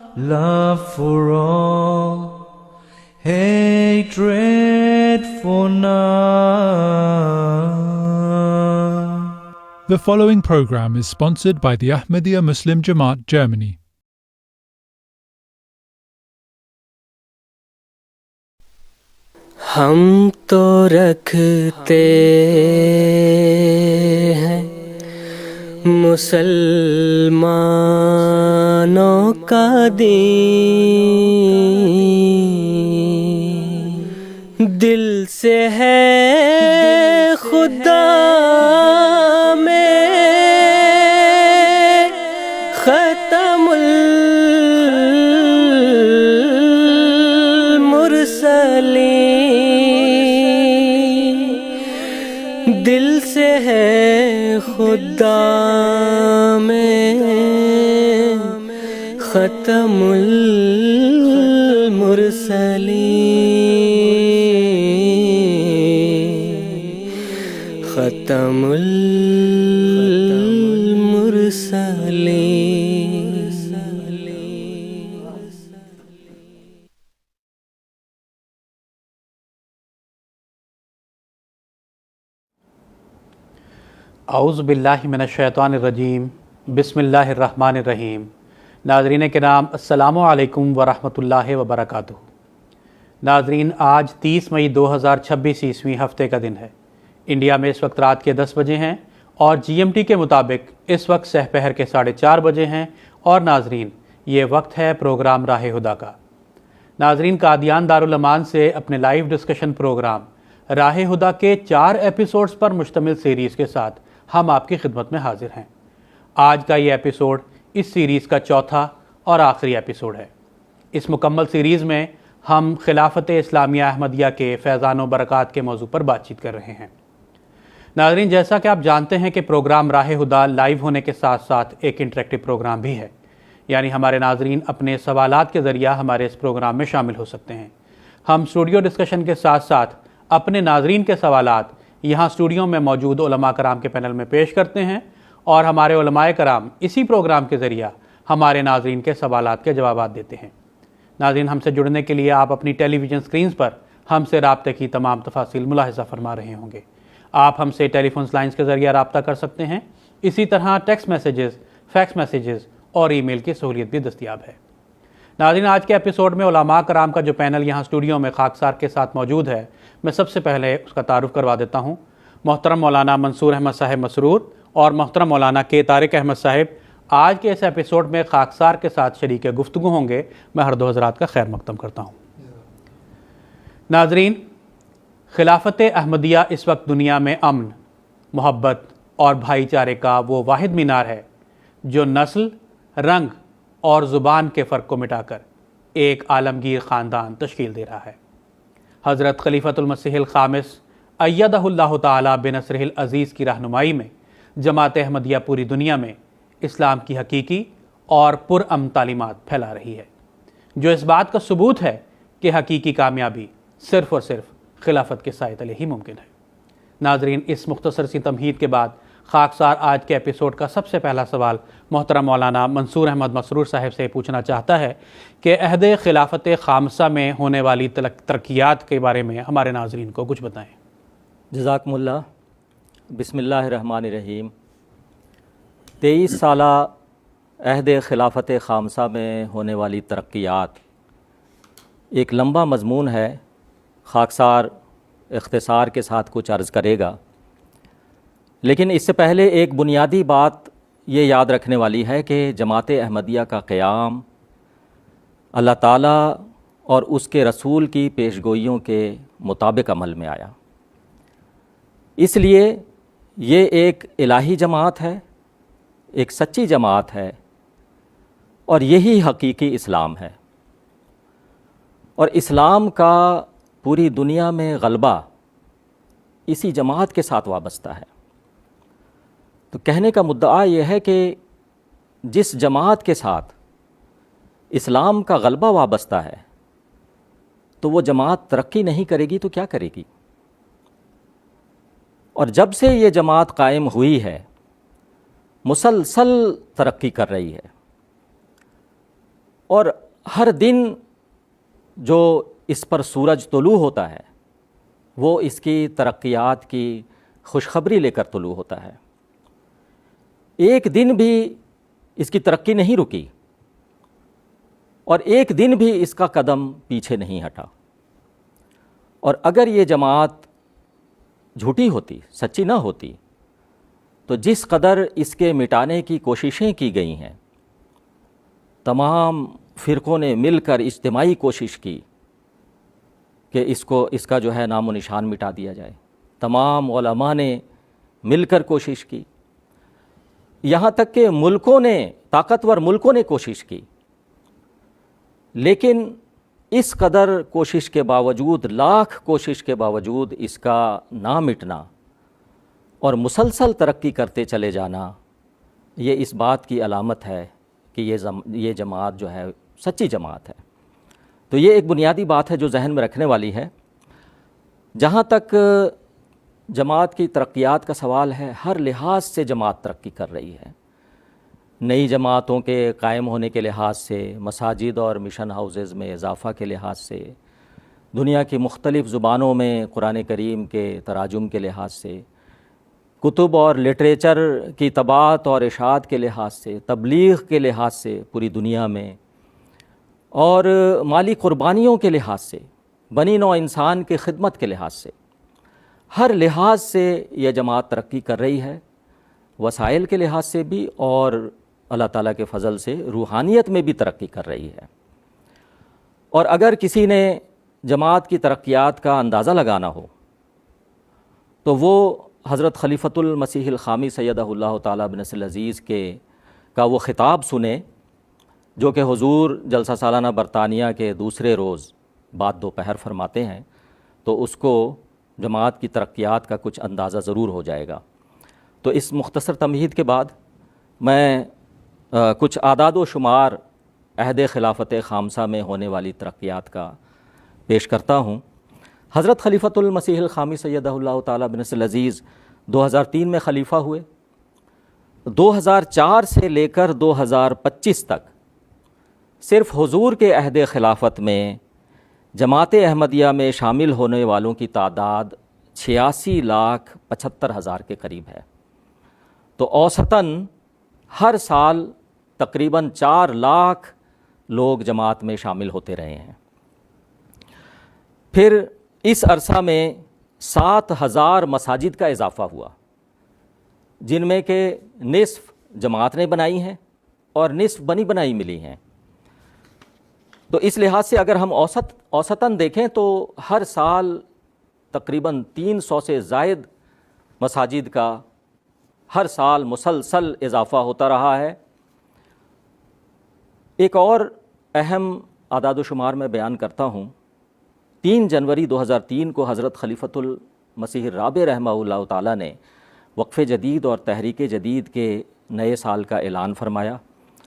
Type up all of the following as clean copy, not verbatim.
Love for all, hatred for none. The following program is sponsored by the Ahmadiyya Muslim Jamaat, Germany. ہم تو رکھتے ہیں مسلمانوں کا دین، دل سے ہے خدا میں ختم المرسلین، دل سے ہے خدا میں ختم المرسلین، ختم المرسلین۔ اعوذ باللہ من الشیطان الرجیم، بسم اللہ الرحمن الرحیم۔ ناظرین کرام، السلام علیکم ورحمۃ اللہ وبرکاتہ۔ ناظرین، آج 30 مئی 2026 عیسوی ہفتے کا دن ہے۔ انڈیا میں اس وقت رات کے 10 بجے ہیں اور GMT کے مطابق اس وقت سحپہر کے 4:30 بجے ہیں۔ اور ناظرین، یہ وقت ہے پروگرام راہ ہدیٰ کا۔ ناظرین، قادیان دارالمان سے اپنے لائیو ڈسکشن پروگرام راہ ہدیٰ کے 4 ایپیسوڈز پر مشتمل سیریز کے ساتھ ہم آپ کی خدمت میں حاضر ہیں۔ آج کا یہ ایپیسوڈ اس سیریز کا چوتھا اور آخری ایپیسوڈ ہے۔ اس مکمل سیریز میں ہم خلافت اسلامیہ احمدیہ کے فیضان و برکات کے موضوع پر بات چیت کر رہے ہیں۔ ناظرین، جیسا کہ آپ جانتے ہیں کہ پروگرام راہ ہدیٰ لائیو ہونے کے ساتھ ساتھ ایک انٹریکٹیو پروگرام بھی ہے، یعنی ہمارے ناظرین اپنے سوالات کے ذریعہ ہمارے اس پروگرام میں شامل ہو سکتے ہیں۔ ہم اسٹوڈیو ڈسکشن کے ساتھ ساتھ اپنے ناظرین کے سوالات یہاں اسٹوڈیو میں موجود علماء کرام کے پینل میں پیش کرتے ہیں، اور ہمارے علماء کرام اسی پروگرام کے ذریعہ ہمارے ناظرین کے سوالات کے جوابات دیتے ہیں۔ ناظرین، ہم سے جڑنے کے لیے آپ اپنی ٹیلی ویژن سکرینز پر ہم سے رابطے کی تمام تفاصیل ملاحظہ فرما رہے ہوں گے۔ آپ ہم سے ٹیلی فونز لائنز کے ذریعہ رابطہ کر سکتے ہیں، اسی طرح ٹیکسٹ میسیجز، فیکس میسیجز اور ای میل کی سہولیت بھی دستیاب ہے۔ ناظرین، آج کے ایپیسوڈ میں علماء کرام کا جو پینل یہاں اسٹوڈیو میں خاکسار کے ساتھ موجود ہے، میں سب سے پہلے اس کا تعارف کروا دیتا ہوں۔ محترم مولانا منصور احمد صاحب مسرور اور محترم مولانا کے طارق احمد صاحب آج کے اس ایپیسوڈ میں خاکسار کے ساتھ شریک گفتگو ہوں گے۔ میں ہر دو حضرات کا خیر مقدم کرتا ہوں۔ ناظرین، خلافت احمدیہ اس وقت دنیا میں امن، محبت اور بھائی چارے کا وہ واحد مینار ہے جو نسل، رنگ اور زبان کے فرق کو مٹا کر ایک عالمگیر خاندان تشکیل دے رہا ہے۔ حضرت خلیفۃ المسیح الخامس ایدہ اللہ تعالی بنصرہ العزیز کی رہنمائی میں جماعت احمدیہ پوری دنیا میں اسلام کی حقیقی اور پرامن تعلیمات پھیلا رہی ہے، جو اس بات کا ثبوت ہے کہ حقیقی کامیابی صرف اور صرف خلافت کے سائے تلے ہی ممکن ہے۔ ناظرین، اس مختصر سی تمہید کے بعد خاکسار آج کے ایپیسوڈ کا سب سے پہلا سوال محترم مولانا منصور احمد مسرور صاحب سے پوچھنا چاہتا ہے کہ عہد خلافت خامسہ میں ہونے والی ترقیات کے بارے میں ہمارے ناظرین کو کچھ بتائیں۔ جزاکم اللہ۔ بسم اللہ الرحمن الرحیم۔ 23 سالہ عہد خلافت خامسہ میں ہونے والی ترقیات ایک لمبا مضمون ہے، خاکسار اختصار کے ساتھ کچھ عرض کرے گا، لیکن اس سے پہلے ایک بنیادی بات یہ یاد رکھنے والی ہے کہ جماعت احمدیہ کا قیام اللہ تعالیٰ اور اس کے رسول کی پیشگوئیوں کے مطابق عمل میں آیا، اس لیے یہ ایک الہی جماعت ہے، ایک سچی جماعت ہے، اور یہی حقیقی اسلام ہے۔ اور اسلام کا پوری دنیا میں غلبہ اسی جماعت کے ساتھ وابستہ ہے۔ تو کہنے کا مدعا یہ ہے کہ جس جماعت کے ساتھ اسلام کا غلبہ وابستہ ہے تو وہ جماعت ترقی نہیں کرے گی تو کیا کرے گی؟ اور جب سے یہ جماعت قائم ہوئی ہے مسلسل ترقی کر رہی ہے، اور ہر دن جو اس پر سورج طلوع ہوتا ہے وہ اس کی ترقیات کی خوشخبری لے کر طلوع ہوتا ہے. ایک دن بھی اس کی ترقی نہیں رکی اور ایک دن بھی اس کا قدم پیچھے نہیں ہٹا. اور اگر یہ جماعت جھوٹی ہوتی، سچی نہ ہوتی، تو جس قدر اس کے مٹانے کی کوششیں کی گئی ہیں، تمام فرقوں نے مل کر اجتماعی کوشش کی کہ اس کا جو ہے نام و نشان مٹا دیا جائے، تمام علماء نے مل کر کوشش کی، یہاں تک کہ طاقتور ملکوں نے کوشش کی، لیکن اس قدر کوشش کے باوجود، لاکھ کوشش کے باوجود اس کا نہ مٹنا اور مسلسل ترقی کرتے چلے جانا، یہ اس بات کی علامت ہے کہ یہ جماعت جو ہے سچی جماعت ہے. تو یہ ایک بنیادی بات ہے جو ذہن میں رکھنے والی ہے. جہاں تک جماعت کی ترقیات کا سوال ہے، ہر لحاظ سے جماعت ترقی کر رہی ہے. نئی جماعتوں کے قائم ہونے کے لحاظ سے، مساجد اور مشن ہاؤسز میں اضافہ کے لحاظ سے، دنیا کی مختلف زبانوں میں قرآن کریم کے تراجم کے لحاظ سے، کتب اور لٹریچر کی طباعت اور اشاعت کے لحاظ سے، تبلیغ کے لحاظ سے پوری دنیا میں، اور مالی قربانیوں کے لحاظ سے، بنی نوع انسان کی خدمت کے لحاظ سے، ہر لحاظ سے یہ جماعت ترقی کر رہی ہے، وسائل کے لحاظ سے بھی اور اللہ تعالیٰ کے فضل سے روحانیت میں بھی ترقی کر رہی ہے. اور اگر کسی نے جماعت کی ترقیات کا اندازہ لگانا ہو تو وہ حضرت خلیفۃ المسیح الخامی سیدہ اللہ تعالیٰ بنصر العزیز کا وہ خطاب سنے جو کہ حضور جلسہ سالانہ برطانیہ کے دوسرے روز بعد دوپہر فرماتے ہیں، تو اس کو جماعت کی ترقیات کا کچھ اندازہ ضرور ہو جائے گا. تو اس مختصر تمہید کے بعد میں کچھ اعداد و شمار عہد خلافت خامسہ میں ہونے والی ترقیات کا پیش کرتا ہوں. حضرت خلیفۃ المسیح الخامی سیدہ اللہ تعالیٰ بنصر العزیز 2003 میں خلیفہ ہوئے. 2004 سے لے کر 2025 تک صرف حضور کے عہد خلافت میں جماعت احمدیہ میں شامل ہونے والوں کی تعداد 86,75,000 کے قریب ہے. تو اوسطاً ہر سال تقریباً 4 لاکھ لوگ جماعت میں شامل ہوتے رہے ہیں. پھر اس عرصہ میں 7,000 مساجد کا اضافہ ہوا، جن میں کہ نصف جماعت نے بنائی ہیں اور نصف بنی بنائی ملی ہیں. تو اس لحاظ سے اگر ہم اوسطاً دیکھیں تو ہر سال تقریباً 300 سے زائد مساجد کا ہر سال مسلسل اضافہ ہوتا رہا ہے. ایک اور اہم اعداد و شمار میں بیان کرتا ہوں. 3 جنوری 2003 کو حضرت خلیفۃ المسیح الرابع رحمہ اللہ تعالیٰ نے وقف جدید اور تحریک جدید کے نئے سال کا اعلان فرمایا،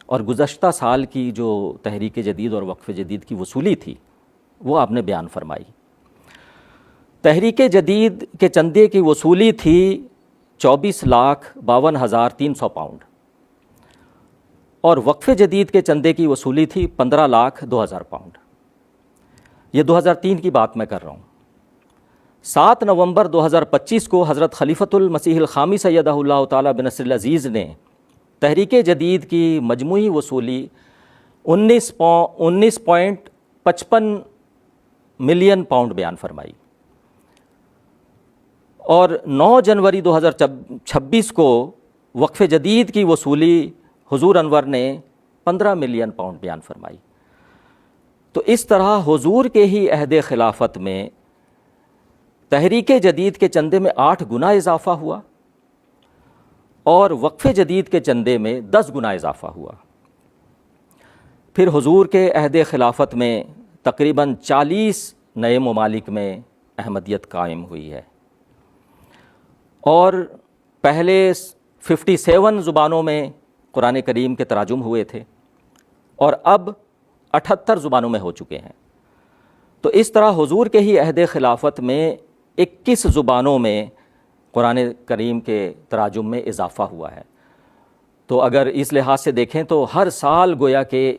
اور گزشتہ سال کی جو تحریک جدید اور وقف جدید کی وصولی تھی وہ آپ نے بیان فرمائی. تحریک جدید کے چندے کی وصولی تھی 24,52,300 پاؤنڈ، اور وقف جدید کے چندے کی وصولی تھی 15,02,000 پاؤنڈ. یہ 2003 کی بات میں کر رہا ہوں. 7 نومبر 2025 کو حضرت خلیفۃ المسیح الخامی سیدہ اللہ تعالیٰ بنصر العزیز نے تحریک جدید کی مجموعی وصولی 19.55 ملین پاؤنڈ بیان فرمائی، اور 9 جنوری 2026 کو وقف جدید کی وصولی حضور انور نے 15 ملین پاؤنڈ بیان فرمائی. تو اس طرح حضور کے ہی عہد خلافت میں تحریک جدید کے چندے میں 8 گنا اضافہ ہوا اور وقف جدید کے چندے میں 10 گنا اضافہ ہوا. پھر حضور کے عہد خلافت میں تقریباً 40 نئے ممالک میں احمدیت قائم ہوئی ہے، اور پہلے 57 زبانوں میں قرآن کریم کے تراجم ہوئے تھے، اور اب 78 زبانوں میں ہو چکے ہیں. تو اس طرح حضور کے ہی عہد خلافت میں 21 زبانوں میں قرآن کریم کے تراجم میں اضافہ ہوا ہے. تو اگر اس لحاظ سے دیکھیں تو ہر سال گویا کہ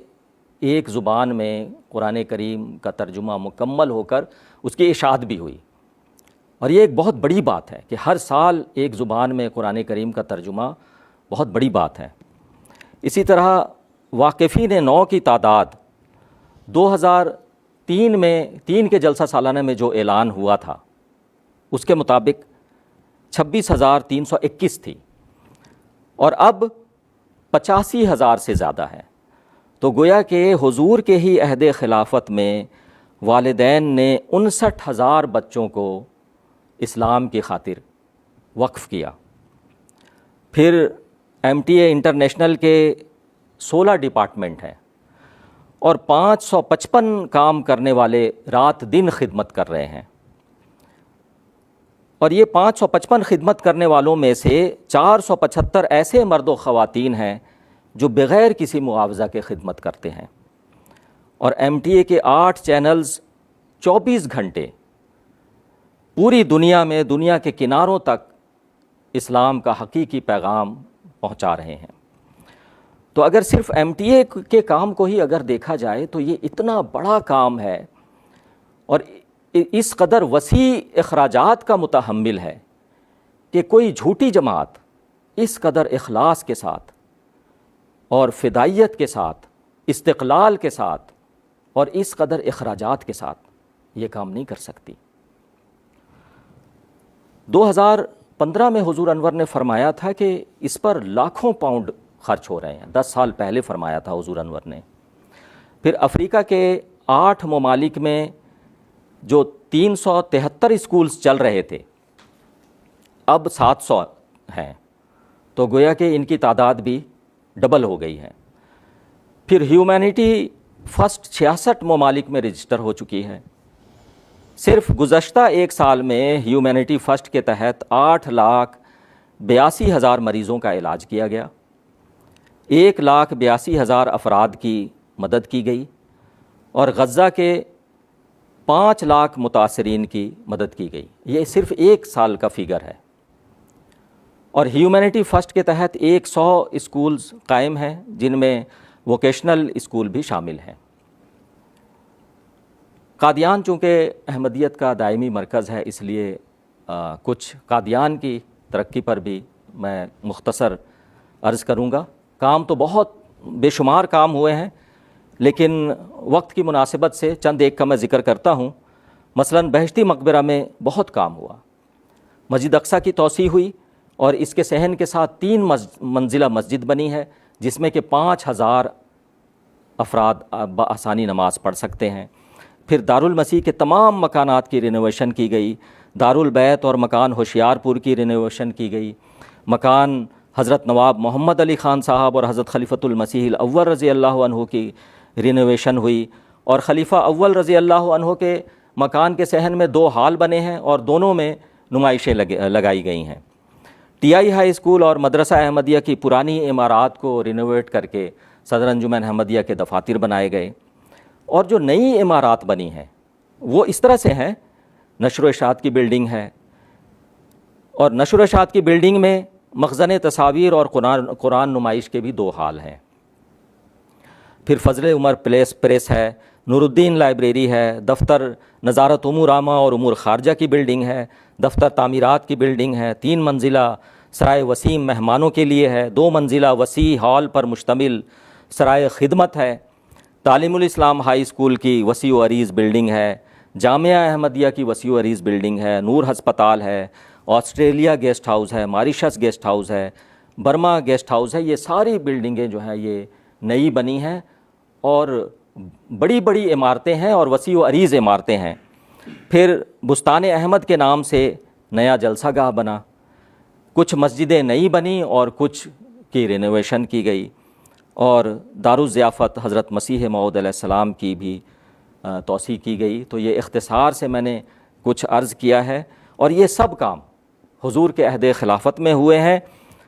ایک زبان میں قرآن کریم کا ترجمہ مکمل ہو کر اس کی اشاعت بھی ہوئی، اور یہ ایک بہت بڑی بات ہے کہ ہر سال ایک زبان میں قرآن کریم کا ترجمہ بہت بڑی بات ہے۔ اسی طرح واقفین نو کی تعداد 2003 میں 3 کے جلسہ سالانہ میں جو اعلان ہوا تھا اس کے مطابق 26,321 تھی، اور اب 85,000 سے زیادہ ہے۔ تو گویا کہ حضور کے ہی عہد خلافت میں والدین نے 59,000 بچوں کو اسلام کی خاطر وقف کیا۔ پھر MTA انٹرنیشنل کے 16 ڈپارٹمنٹ ہیں اور 555 کام کرنے والے رات دن خدمت کر رہے ہیں، اور یہ 555 خدمت کرنے والوں میں سے 475 ایسے مرد و خواتین ہیں جو بغیر کسی معاوضہ کے خدمت کرتے ہیں، اور MTA کے 8 چینلز 24 گھنٹے پوری دنیا میں دنیا کے کناروں تک اسلام کا حقیقی پیغام پہنچا رہے ہیں۔ تو اگر صرف MTA کے کام کو ہی اگر دیکھا جائے تو یہ اتنا بڑا کام ہے اور اس قدر وسیع اخراجات کا متحمل ہے کہ کوئی جھوٹی جماعت اس قدر اخلاص کے ساتھ اور فدائیت کے ساتھ، استقلال کے ساتھ اور اس قدر اخراجات کے ساتھ یہ کام نہیں کر سکتی۔ 2015 میں حضور انور نے فرمایا تھا کہ اس پر لاکھوں پاؤنڈ خرچ ہو رہے ہیں، 10 سال پہلے فرمایا تھا حضور انور نے۔ پھر افریقہ کے 8 ممالک میں جو 373 اسکولز چل رہے تھے اب 700 ہیں، تو گویا کہ ان کی تعداد بھی ڈبل ہو گئی ہے۔ پھر ہیومینٹی فرسٹ 66 ممالک میں رجسٹر ہو چکی ہے۔ صرف گزشتہ 1 سال میں ہیومینٹی فرسٹ کے تحت 8,82,000 مریضوں کا علاج کیا گیا، 1,82,000 افراد کی مدد کی گئی، اور غزہ کے 5 لاکھ متاثرین کی مدد کی گئی۔ یہ صرف 1 سال کا فگر ہے۔ اور ہیومینٹی فرسٹ کے تحت 100 اسکولز قائم ہیں جن میں ووکیشنل اسکول بھی شامل ہیں۔ قادیان چونکہ احمدیت کا دائمی مرکز ہے، اس لیے کچھ قادیان کی ترقی پر بھی میں مختصر عرض کروں گا۔ کام تو بہت بے شمار کام ہوئے ہیں، لیکن وقت کی مناسبت سے چند ایک کا میں ذکر کرتا ہوں۔ مثلاً بہشتی مقبرہ میں بہت کام ہوا، مسجد اقصیٰ کی توسیع ہوئی اور اس کے صحن کے ساتھ 3 منزلہ مسجد بنی ہے جس میں کہ 5,000 افراد بآسانی نماز پڑھ سکتے ہیں۔ پھر دارالمسیح کے تمام مکانات کی رینوویشن کی گئی، دارالبیت اور مکان ہوشیار پور کی رینوویشن کی گئی، مکان حضرت نواب محمد علی خان صاحب اور حضرت خلیفۃ المسیح الاول رضی اللہ عنہ کی رینوویشن ہوئی، اور خلیفہ اول رضی اللہ عنہ کے مکان کے صحن میں 2 ہال بنے ہیں اور دونوں میں نمائشیں لگائی گئی ہیں۔ TI ہائی اسکول اور مدرسہ احمدیہ کی پرانی عمارات کو رینوویٹ کر کے صدر انجمن احمدیہ کے دفاتر بنائے گئے، اور جو نئی عمارات بنی ہیں وہ اس طرح سے ہیں، نشر و اشاعت کی بلڈنگ ہے، اور نشر و اشاعت کی بلڈنگ میں مخزن تصاویر اور قرآن نمائش کے بھی 2 ہال ہیں۔ پھر فضل عمر پریس ہے، نور الدین لائبریری ہے، دفتر نظارت امور عامہ اور امور خارجہ کی بلڈنگ ہے، دفتر تعمیرات کی بلڈنگ ہے، 3 منزلہ سرائے وسیم مہمانوں کے لیے ہے، 2 منزلہ وسیع ہال پر مشتمل سرائے خدمت ہے، تعلیم الاسلام ہائی اسکول کی وسیع و عریض بلڈنگ ہے، جامعہ احمدیہ کی وسیع و عریض بلڈنگ ہے، نور ہسپتال ہے، آسٹریلیا گیسٹ ہاؤس ہے، ماریشس گیسٹ ہاؤس ہے، برما گیسٹ ہاؤس ہے۔ یہ ساری بلڈنگیں جو ہیں یہ نئی بنی ہیں اور بڑی بڑی عمارتیں ہیں اور وسیع و عریض عمارتیں ہیں۔ پھر بستان احمد کے نام سے نیا جلسہ گاہ بنا، کچھ مسجدیں نئی بنیں اور کچھ کی رینوویشن کی گئی، اور دارالضیافت حضرت مسیح موعود علیہ السلام کی بھی توسیع کی گئی۔ تو یہ اختصار سے میں نے کچھ عرض کیا ہے، اور یہ سب کام حضور کے عہد خلافت میں ہوئے ہیں،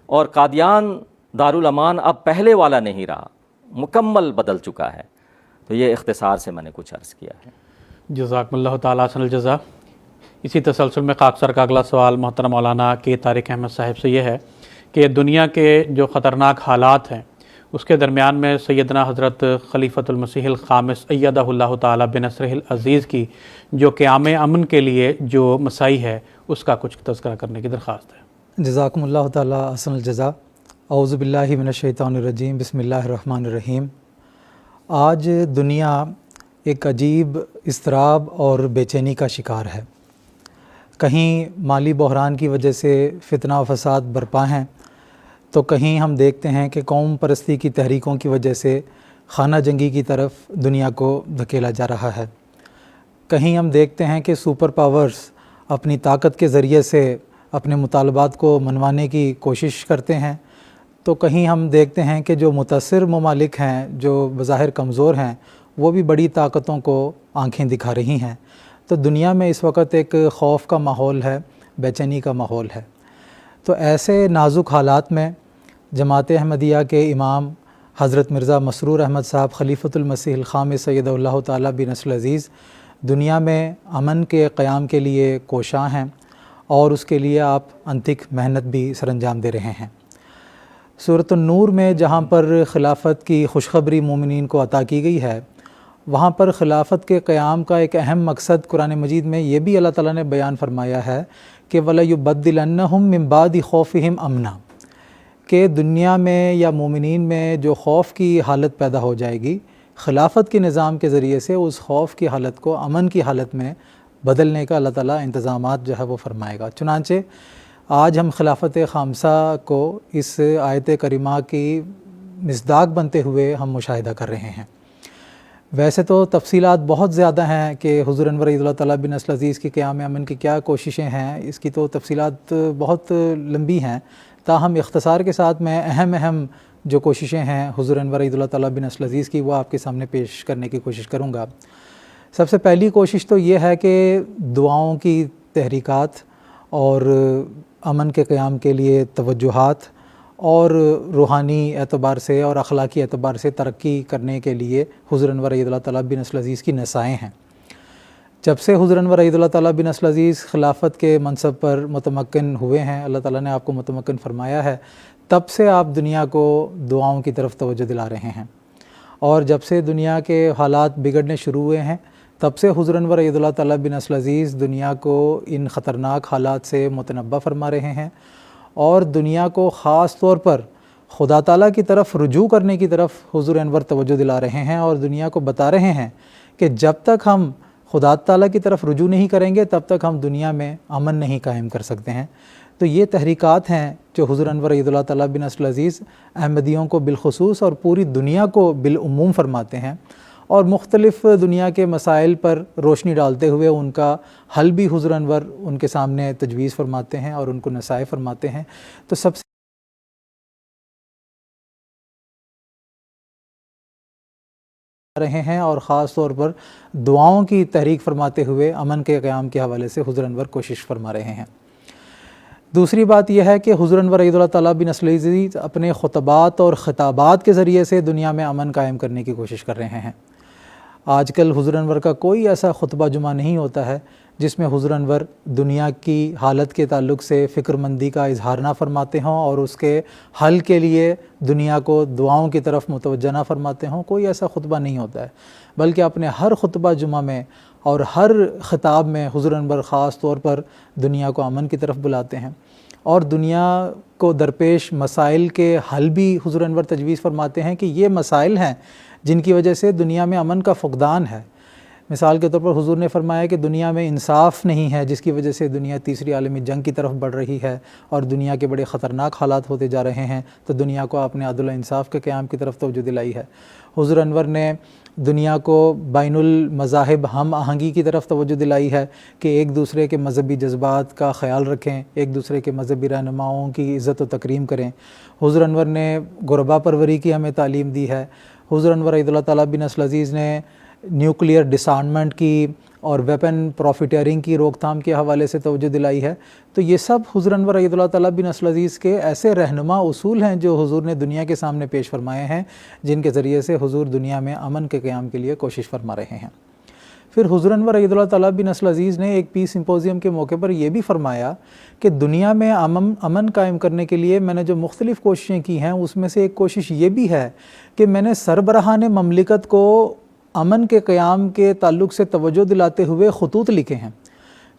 اور قادیان دارالامان اب پہلے والا نہیں رہا، مکمل بدل چکا ہے۔ تو یہ اختصار سے میں نے کچھ عرض کیا ہے۔ جزاکم اللہ تعالیٰ حسن الجزا۔ اسی تسلسل میں خاکسار کا اگلا سوال محترم مولانا کے طارق احمد صاحب سے یہ ہے کہ دنیا کے جو خطرناک حالات ہیں اس کے درمیان میں سیدنا حضرت خلیفۃ المسیح الخامس ایدہ اللہ تعالی بنصرہ العزیز کی جو قیام امن کے لیے جو مساعی ہے اس کا کچھ تذکرہ کرنے کی درخواست ہے۔ جزاکم اللہ تعالی احسن الجزا۔ اعوذ باللہ من الشیطان الرجیم، بسم اللہ الرحمن الرحیم۔ آج دنیا ایک عجیب اضطراب اور بے چینی کا شکار ہے۔ کہیں مالی بحران کی وجہ سے فتنہ و فساد برپا ہیں، تو کہیں ہم دیکھتے ہیں کہ قوم پرستی کی تحریکوں کی وجہ سے خانہ جنگی کی طرف دنیا کو دھکیلا جا رہا ہے۔ کہیں ہم دیکھتے ہیں کہ سپر پاورز اپنی طاقت کے ذریعے سے اپنے مطالبات کو منوانے کی کوشش کرتے ہیں، تو کہیں ہم دیکھتے ہیں کہ جو متاثر ممالک ہیں، جو بظاہر کمزور ہیں، وہ بھی بڑی طاقتوں کو آنکھیں دکھا رہی ہیں۔ تو دنیا میں اس وقت ایک خوف کا ماحول ہے، بے چینی کا ماحول ہے۔ تو ایسے نازک حالات میں جماعت احمدیہ کے امام حضرت مرزا مسرور احمد صاحب خلیفۃ المسیح الخامس سید اللہ تعالی بنصرہ العزیز دنیا میں امن کے قیام کے لیے کوشاں ہیں، اور اس کے لیے آپ انتھک محنت بھی سر انجام دے رہے ہیں۔ سورۃ النور میں جہاں پر خلافت کی خوشخبری مومنین کو عطا کی گئی ہے، وہاں پر خلافت کے قیام کا ایک اہم مقصد قرآن مجید میں یہ بھی اللہ تعالیٰ نے بیان فرمایا ہے کہ وَلَيُبَدِّلَنَّهُم مِّن بَعْدِ خَوْفِهِمْ أَمْنًا، کہ دنیا میں یا مومنین میں جو خوف کی حالت پیدا ہو جائے گی، خلافت کے نظام کے ذریعے سے اس خوف کی حالت کو امن کی حالت میں بدلنے کا اللہ تعالیٰ انتظامات جو ہے وہ فرمائے گا۔ چنانچہ آج ہم خلافت خامسہ کو اس آیت کریمہ کی مصداق بنتے ہوئے ہم مشاہدہ کر رہے ہیں۔ ویسے تو تفصیلات بہت زیادہ ہیں کہ حضور انور عید اللہ تعالیٰ بنصرہ العزیز کی قیام امن کی کیا کوششیں ہیں، اس کی تو تفصیلات بہت لمبی ہیں، تاہم اختصار کے ساتھ میں اہم جو کوششیں ہیں حضور انور عید اللہ تعالیٰ بنصرہ العزیز کی وہ آپ کے سامنے پیش کرنے کی کوشش کروں گا۔ سب سے پہلی کوشش تو یہ ہے کہ دعاؤں کی تحریکات اور امن کے قیام کے لیے توجہات اور روحانی اعتبار سے اور اخلاقی اعتبار سے ترقی کرنے کے لیے حضور انور عید اللہ تعالیٰ بنصرہ العزیز کی نسائیں ہیں۔ جب سے حضور انور عید اللہ تعالیٰ بنصرہ العزیز خلافت کے منصب پر متمکن ہوئے ہیں، اللہ تعالیٰ نے آپ کو متمکن فرمایا ہے، تب سے آپ دنیا کو دعاؤں کی طرف توجہ دلا رہے ہیں، اور جب سے دنیا کے حالات بگڑنے شروع ہوئے ہیں تب سے حضور انور عید اللہ تعالیٰ بنصرہ العزیز دنیا کو ان خطرناک حالات سے متنبہ فرما رہے ہیں، اور دنیا کو خاص طور پر خدا تعالیٰ کی طرف رجوع کرنے کی طرف حضور انور توجہ دلا رہے ہیں، اور دنیا کو بتا رہے ہیں کہ جب تک ہم خدا تعالیٰ کی طرف رجوع نہیں کریں گے تب تک ہم دنیا میں امن نہیں قائم کر سکتے ہیں۔ تو یہ تحریکات ہیں جو حضور انور عید اللہ تعالیٰ بنصرہ العزیز احمدیوں کو بالخصوص اور پوری دنیا کو بالعموم فرماتے ہیں، اور مختلف دنیا کے مسائل پر روشنی ڈالتے ہوئے ان کا حل بھی حضور انور ان کے سامنے تجویز فرماتے ہیں اور ان کو نصائح فرماتے ہیں۔ تو سب سے رہے ہیں، اور خاص طور پر دعاؤں کی تحریک فرماتے ہوئے امن کے قیام کے حوالے سے حضور انور کوشش فرما رہے ہیں۔ دوسری بات یہ ہے کہ حضور انور عید اللہ تعالیٰ بنصرہ العزیز اپنے خطبات اور خطابات کے ذریعے سے دنیا میں امن قائم کرنے کی کوشش کر رہے ہیں۔ آج کل حضور انور کا کوئی ایسا خطبہ جمعہ نہیں ہوتا ہے جس میں حضور انور دنیا کی حالت کے تعلق سے فکر مندی کا اظہار نہ فرماتے ہوں اور اس کے حل کے لیے دنیا کو دعاؤں کی طرف متوجہ نہ فرماتے ہوں۔ کوئی ایسا خطبہ نہیں ہوتا ہے، بلکہ اپنے ہر خطبہ جمعہ میں اور ہر خطاب میں حضور انور خاص طور پر دنیا کو امن کی طرف بلاتے ہیں، اور دنیا کو درپیش مسائل کے حل بھی حضور انور تجویز فرماتے ہیں کہ یہ مسائل ہیں جن کی وجہ سے دنیا میں امن کا فقدان ہے۔ مثال کے طور پر حضور نے فرمایا کہ دنیا میں انصاف نہیں ہے، جس کی وجہ سے دنیا تیسری عالمی جنگ کی طرف بڑھ رہی ہے اور دنیا کے بڑے خطرناک حالات ہوتے جا رہے ہیں، تو دنیا کو اپنے عدل و انصاف کے قیام کی طرف توجہ دلائی ہے۔ حضور انور نے دنیا کو بین المذاہب ہم آہنگی کی طرف توجہ دلائی ہے کہ ایک دوسرے کے مذہبی جذبات کا خیال رکھیں، ایک دوسرے کے مذہبی رہنماؤں کی عزت و تکریم کریں۔ حضور انور نے غربا پروری کی ہمیں تعلیم دی ہے۔ حضور انور عید اللہ تعالیٰ بنصرہ العزیز نے نیوکلیئر ڈسارمنٹ کی اور ویپن پروفیٹیرنگ کی روک تھام کے حوالے سے توجہ دلائی ہے۔ تو یہ سب حضور انور عید اللہ تعالیٰ بنصرہ العزیز کے ایسے رہنما اصول ہیں جو حضور نے دنیا کے سامنے پیش فرمائے ہیں، جن کے ذریعے سے حضور دنیا میں امن کے قیام کے لیے کوشش فرما رہے ہیں۔ پھر حضور انور عید اللہ تعالیٰ بن نصر عزیز نے ایک پیس سمپوزیم کے موقع پر یہ بھی فرمایا کہ دنیا میں امن قائم کرنے کے لیے میں نے جو مختلف کوششیں کی ہیں اس میں سے ایک کوشش یہ بھی ہے کہ میں نے سربراہان مملکت کو امن کے قیام کے تعلق سے توجہ دلاتے ہوئے خطوط لکھے ہیں۔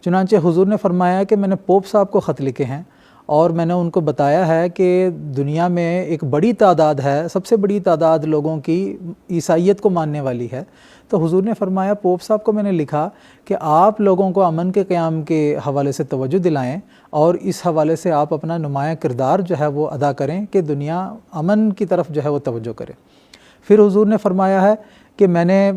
چنانچہ حضور نے فرمایا کہ میں نے پوپ صاحب کو خط لکھے ہیں اور میں نے ان کو بتایا ہے کہ دنیا میں ایک بڑی تعداد ہے، سب سے بڑی تعداد لوگوں کی عیسائیت کو ماننے والی ہے۔ تو حضور نے فرمایا پوپ صاحب کو میں نے لکھا کہ آپ لوگوں کو امن کے قیام کے حوالے سے توجہ دلائیں اور اس حوالے سے آپ اپنا نمایاں کردار جو ہے وہ ادا کریں کہ دنیا امن کی طرف جو ہے وہ توجہ کرے۔ پھر حضور نے فرمایا ہے کہ میں نے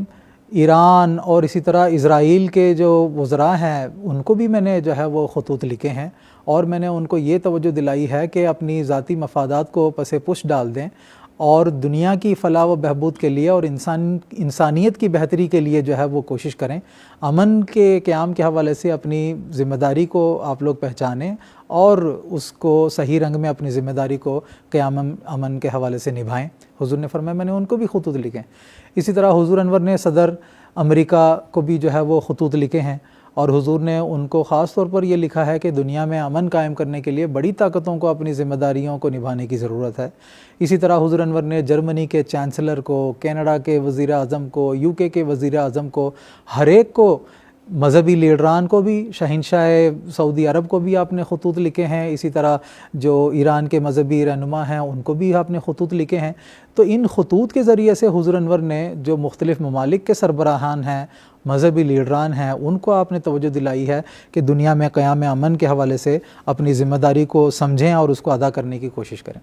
ایران اور اسی طرح اسرائیل کے جو وزراء ہیں ان کو بھی میں نے جو ہے وہ خطوط لکھے ہیں اور میں نے ان کو یہ توجہ دلائی ہے کہ اپنی ذاتی مفادات کو پس پش ڈال دیں اور دنیا کی فلاح و بہبود کے لیے اور انسانیت کی بہتری کے لیے جو ہے وہ کوشش کریں۔ امن کے قیام کے حوالے سے اپنی ذمہ داری کو آپ لوگ پہچانیں اور اس کو صحیح رنگ میں اپنی ذمہ داری کو قیام امن کے حوالے سے نبھائیں۔ حضور نے فرمایا میں نے ان کو بھی خطوط لکھے۔ اسی طرح حضور انور نے صدر امریکہ کو بھی جو ہے وہ خطوط لکھے ہیں اور حضور نے ان کو خاص طور پر یہ لکھا ہے کہ دنیا میں امن قائم کرنے کے لیے بڑی طاقتوں کو اپنی ذمہ داریوں کو نبھانے کی ضرورت ہے۔ اسی طرح حضور انور نے جرمنی کے چانسلر کو، کینیڈا کے وزیر اعظم کو، UK کے وزیر اعظم کو، ہر ایک کو، مذہبی لیڈران کو بھی، شہنشاہ سعودی عرب کو بھی آپ نے خطوط لکھے ہیں، اسی طرح جو ایران کے مذہبی رہنما ہیں ان کو بھی آپ نے خطوط لکھے ہیں۔ تو ان خطوط کے ذریعے سے حضور انور نے جو مختلف ممالک کے سربراہان ہیں، مذہبی لیڈران ہیں، ان کو آپ نے توجہ دلائی ہے کہ دنیا میں قیام امن کے حوالے سے اپنی ذمہ داری کو سمجھیں اور اس کو ادا کرنے کی کوشش کریں۔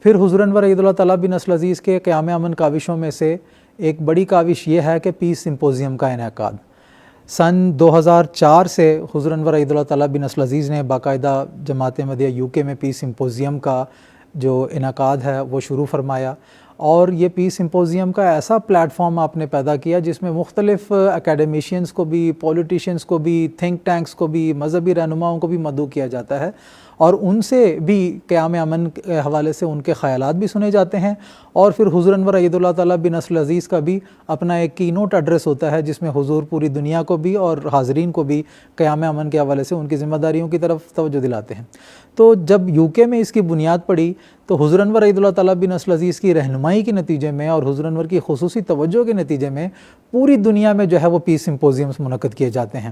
پھر حضور انور عید اللہ تعالیٰ بن نصر عزیز کے قیام امن کاوشوں میں سے ایک بڑی کاوش یہ ہے کہ پیس سمپوزیم کا انعقاد۔ سن 2004 سے حضور انور عید اللہ تعالیٰ بن نصر عزیز نے باقاعدہ جماعت احمدیہ UK میں پیس سمپوزیم کا جو انعقاد ہے وہ شروع فرمایا اور یہ پیس سمپوزیم کا ایسا پلیٹ فارم آپ نے پیدا کیا جس میں مختلف اکیڈمیشینز کو بھی، پولیٹیشینز کو بھی، تھنک ٹینکس کو بھی، مذہبی رہنماؤں کو بھی مدعو کیا جاتا ہے اور ان سے بھی قیام امن کے حوالے سے ان کے خیالات بھی سنے جاتے ہیں اور پھر حضور انور عید اللہ تعالیٰ بن نصر عزیز کا بھی اپنا ایک کی نوٹ ایڈریس ہوتا ہے جس میں حضور پوری دنیا کو بھی اور حاضرین کو بھی قیام امن کے حوالے سے ان کی ذمہ داریوں کی طرف توجہ دلاتے ہیں۔ تو جب UK میں اس کی بنیاد پڑی تو حضور انور عید اللہ تعالیٰ بن نصر عزیز کی رہنمائی کے نتیجے میں اور حضور انور کی خصوصی توجہ کے نتیجے میں پوری دنیا میں جو ہے وہ پیس سمپوزیمز منعقد کیے جاتے ہیں۔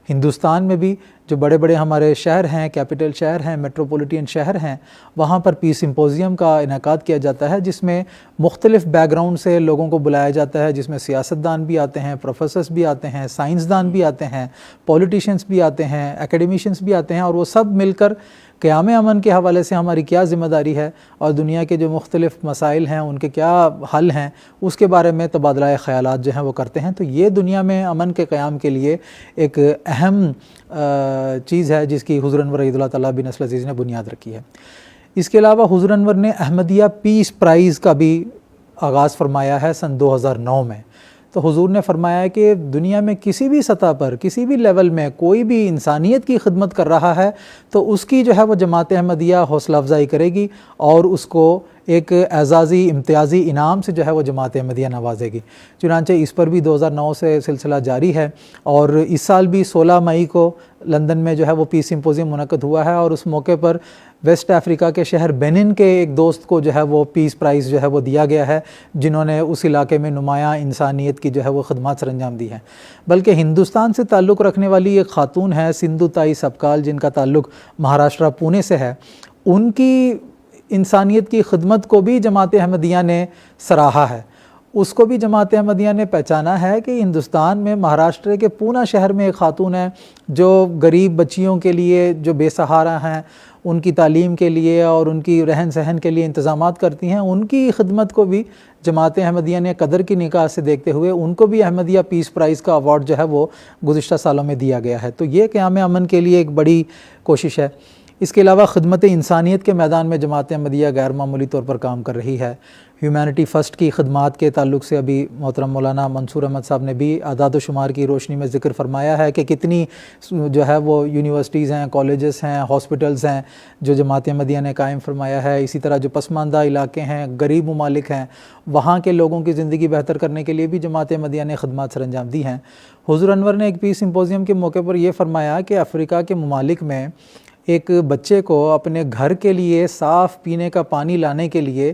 ہندوستان میں بھی جو بڑے بڑے ہمارے شہر ہیں، کیپٹل شہر ہیں، میٹروپولیٹن شہر ہیں، وہاں پر پیس سمپوزیم کا انعقاد کیا جاتا ہے جس میں مختلف بیک گراؤنڈ سے لوگوں کو بلایا جاتا ہے، جس میں سیاستدان بھی آتے ہیں، پروفیسرز بھی آتے ہیں، سائنسدان بھی آتے ہیں، پولیٹیشینز بھی آتے ہیں، اکیڈمیشینز بھی آتے ہیں اور وہ سب مل کر قیام امن کے حوالے سے ہماری کیا ذمہ داری ہے اور دنیا کے جو مختلف مسائل ہیں ان کے کیا حل ہیں اس کے بارے میں تبادلہ خیالات جو ہیں وہ کرتے ہیں۔ تو یہ دنیا میں امن کے قیام کے لیے ایک اہم چیز ہے جس کی حضور انور عید اللہ تعالیٰ بن نصر عزیز نے بنیاد رکھی ہے۔ اس کے علاوہ حضور انور نے احمدیہ پیس پرائز کا بھی آغاز فرمایا ہے سن 2009 میں۔ تو حضور نے فرمایا کہ دنیا میں کسی بھی سطح پر، کسی بھی لیول میں کوئی بھی انسانیت کی خدمت کر رہا ہے تو اس کی جو ہے وہ جماعت احمدیہ حوصلہ افزائی کرے گی اور اس کو ایک اعزازی امتیازی انعام سے جو ہے وہ جماعت احمدیہ نوازے گی۔ چنانچہ اس پر بھی 2009 سے سلسلہ جاری ہے اور اس سال بھی 16 مئی کو لندن میں جو ہے وہ پیس سمپوزیم منعقد ہوا ہے اور اس موقع پر ویسٹ افریقہ کے شہر بینن کے ایک دوست کو جو ہے وہ پیس پرائز جو ہے وہ دیا گیا ہے جنہوں نے اس علاقے میں نمایاں انسانیت کی جو ہے وہ خدمات سر انجام دی ہیں۔ بلکہ ہندوستان سے تعلق رکھنے والی ایک خاتون ہے سندھو تائی سبکال جن کا تعلق مہاراشٹرا پونے سے ہے، ان کی انسانیت کی خدمت کو بھی جماعت احمدیہ نے سراہا ہے، اس کو بھی جماعت احمدیہ نے پہچانا ہے کہ ہندوستان میں مہاراشٹر کے پونا شہر میں ایک خاتون ہے جو غریب بچیوں کے لیے جو بے سہارا ہیں ان کی تعلیم کے لیے اور ان کی رہن سہن کے لیے انتظامات کرتی ہیں، ان کی خدمت کو بھی جماعت احمدیہ نے قدر کی نگاہ سے دیکھتے ہوئے ان کو بھی احمدیہ پیس پرائز کا ایوارڈ جو ہے وہ گزشتہ سالوں میں دیا گیا ہے۔ تو یہ قیام امن کے لیے ایک بڑی کوشش ہے۔ اس کے علاوہ خدمت انسانیت کے میدان میں جماعت احمدیہ غیر معمولی طور پر کام کر رہی ہے. ہیومینٹی فرسٹ کی خدمات کے تعلق سے ابھی محترم مولانا منصور احمد صاحب نے بھی اعداد و شمار کی روشنی میں ذکر فرمایا ہے کہ کتنی جو ہے وہ یونیورسٹیز ہیں، کالجز ہیں، ہاسپٹلز ہیں جو جماعت احمدیہ نے قائم فرمایا ہے. اسی طرح جو پسماندہ علاقے ہیں، غریب ممالک ہیں، وہاں کے لوگوں کی زندگی بہتر کرنے کے لیے بھی جماعت احمدیہ نے خدمات سر انجام دی ہیں. حضور انور نے ایک پیس سمپوزیم کے موقع پر یہ فرمایا کہ افریقہ کے ممالک میں ایک بچے کو اپنے گھر کے لیے صاف پینے کا پانی لانے کے لیے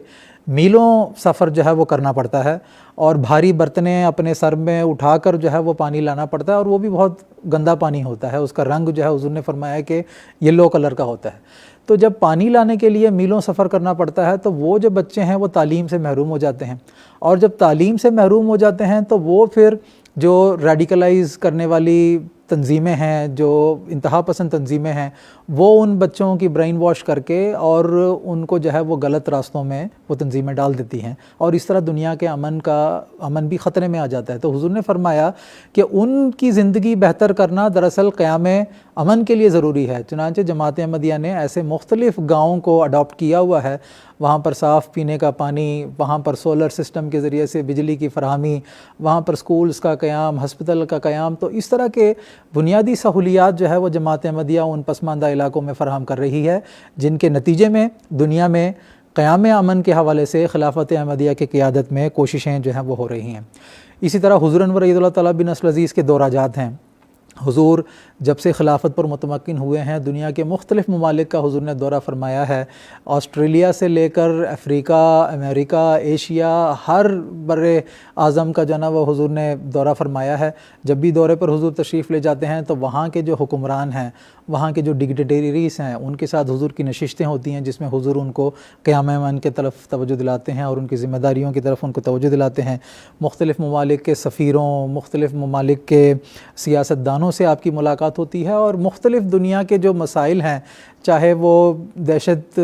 میلوں سفر جو ہے وہ کرنا پڑتا ہے، اور بھاری برتنیں اپنے سر میں اٹھا کر جو ہے وہ پانی لانا پڑتا ہے، اور وہ بھی بہت گندا پانی ہوتا ہے. اس کا رنگ جو ہے حضور نے فرمایا کہ یلو کلر کا ہوتا ہے. تو جب پانی لانے کے لیے میلوں سفر کرنا پڑتا ہے تو وہ جو بچے ہیں وہ تعلیم سے محروم ہو جاتے ہیں، اور جب تعلیم سے محروم ہو جاتے ہیں تو وہ پھر جو ریڈیکلائز کرنے والی تنظیمیں ہیں، جو انتہا پسند تنظیمیں ہیں، وہ ان بچوں کی برین واش کر کے اور ان کو جو ہے وہ غلط راستوں میں وہ تنظیمیں ڈال دیتی ہیں، اور اس طرح دنیا کے امن بھی خطرے میں آ جاتا ہے. تو حضور نے فرمایا کہ ان کی زندگی بہتر کرنا دراصل قیام امن کے لیے ضروری ہے. چنانچہ جماعت احمدیہ نے ایسے مختلف گاؤں کو اڈاپٹ کیا ہوا ہے، وہاں پر صاف پینے کا پانی، وہاں پر سولر سسٹم کے ذریعے سے بجلی کی فراہمی، وہاں پر سکولز کا قیام، ہسپتال کا قیام. تو اس طرح کے بنیادی سہولیات جو ہے وہ جماعت احمدیہ ان پسماندہ علاقوں میں فراہم کر رہی ہے، جن کے نتیجے میں دنیا میں قیام امن کے حوالے سے خلافت احمدیہ کی قیادت میں کوششیں جو ہیں وہ ہو رہی ہیں. اسی طرح حضور انور اید اللہ تعالیٰ بن نصر العزیز کے دورہ جات ہیں. حضور جب سے خلافت پر متمکن ہوئے ہیں دنیا کے مختلف ممالک کا حضور نے دورہ فرمایا ہے. آسٹریلیا سے لے کر افریقہ، امریکہ، ایشیا، ہر بر اعظم کا جو ہے نا وہ حضور نے دورہ فرمایا ہے. جب بھی دورے پر حضور تشریف لے جاتے ہیں تو وہاں کے جو حکمران ہیں، وہاں کے جو ڈکٹیٹریز ہیں، ان کے ساتھ حضور کی نشستیں ہوتی ہیں جس میں حضور ان کو قیام امن کے طرف توجہ دلاتے ہیں اور ان کی ذمہ داریوں کی طرف ان کو توجہ دلاتے ہیں. مختلف ممالک کے سفیروں، مختلف ممالک کے سیاستدانوں سے آپ کی ملاقات ہوتی ہے، اور مختلف دنیا کے جو مسائل ہیں، چاہے وہ دہشت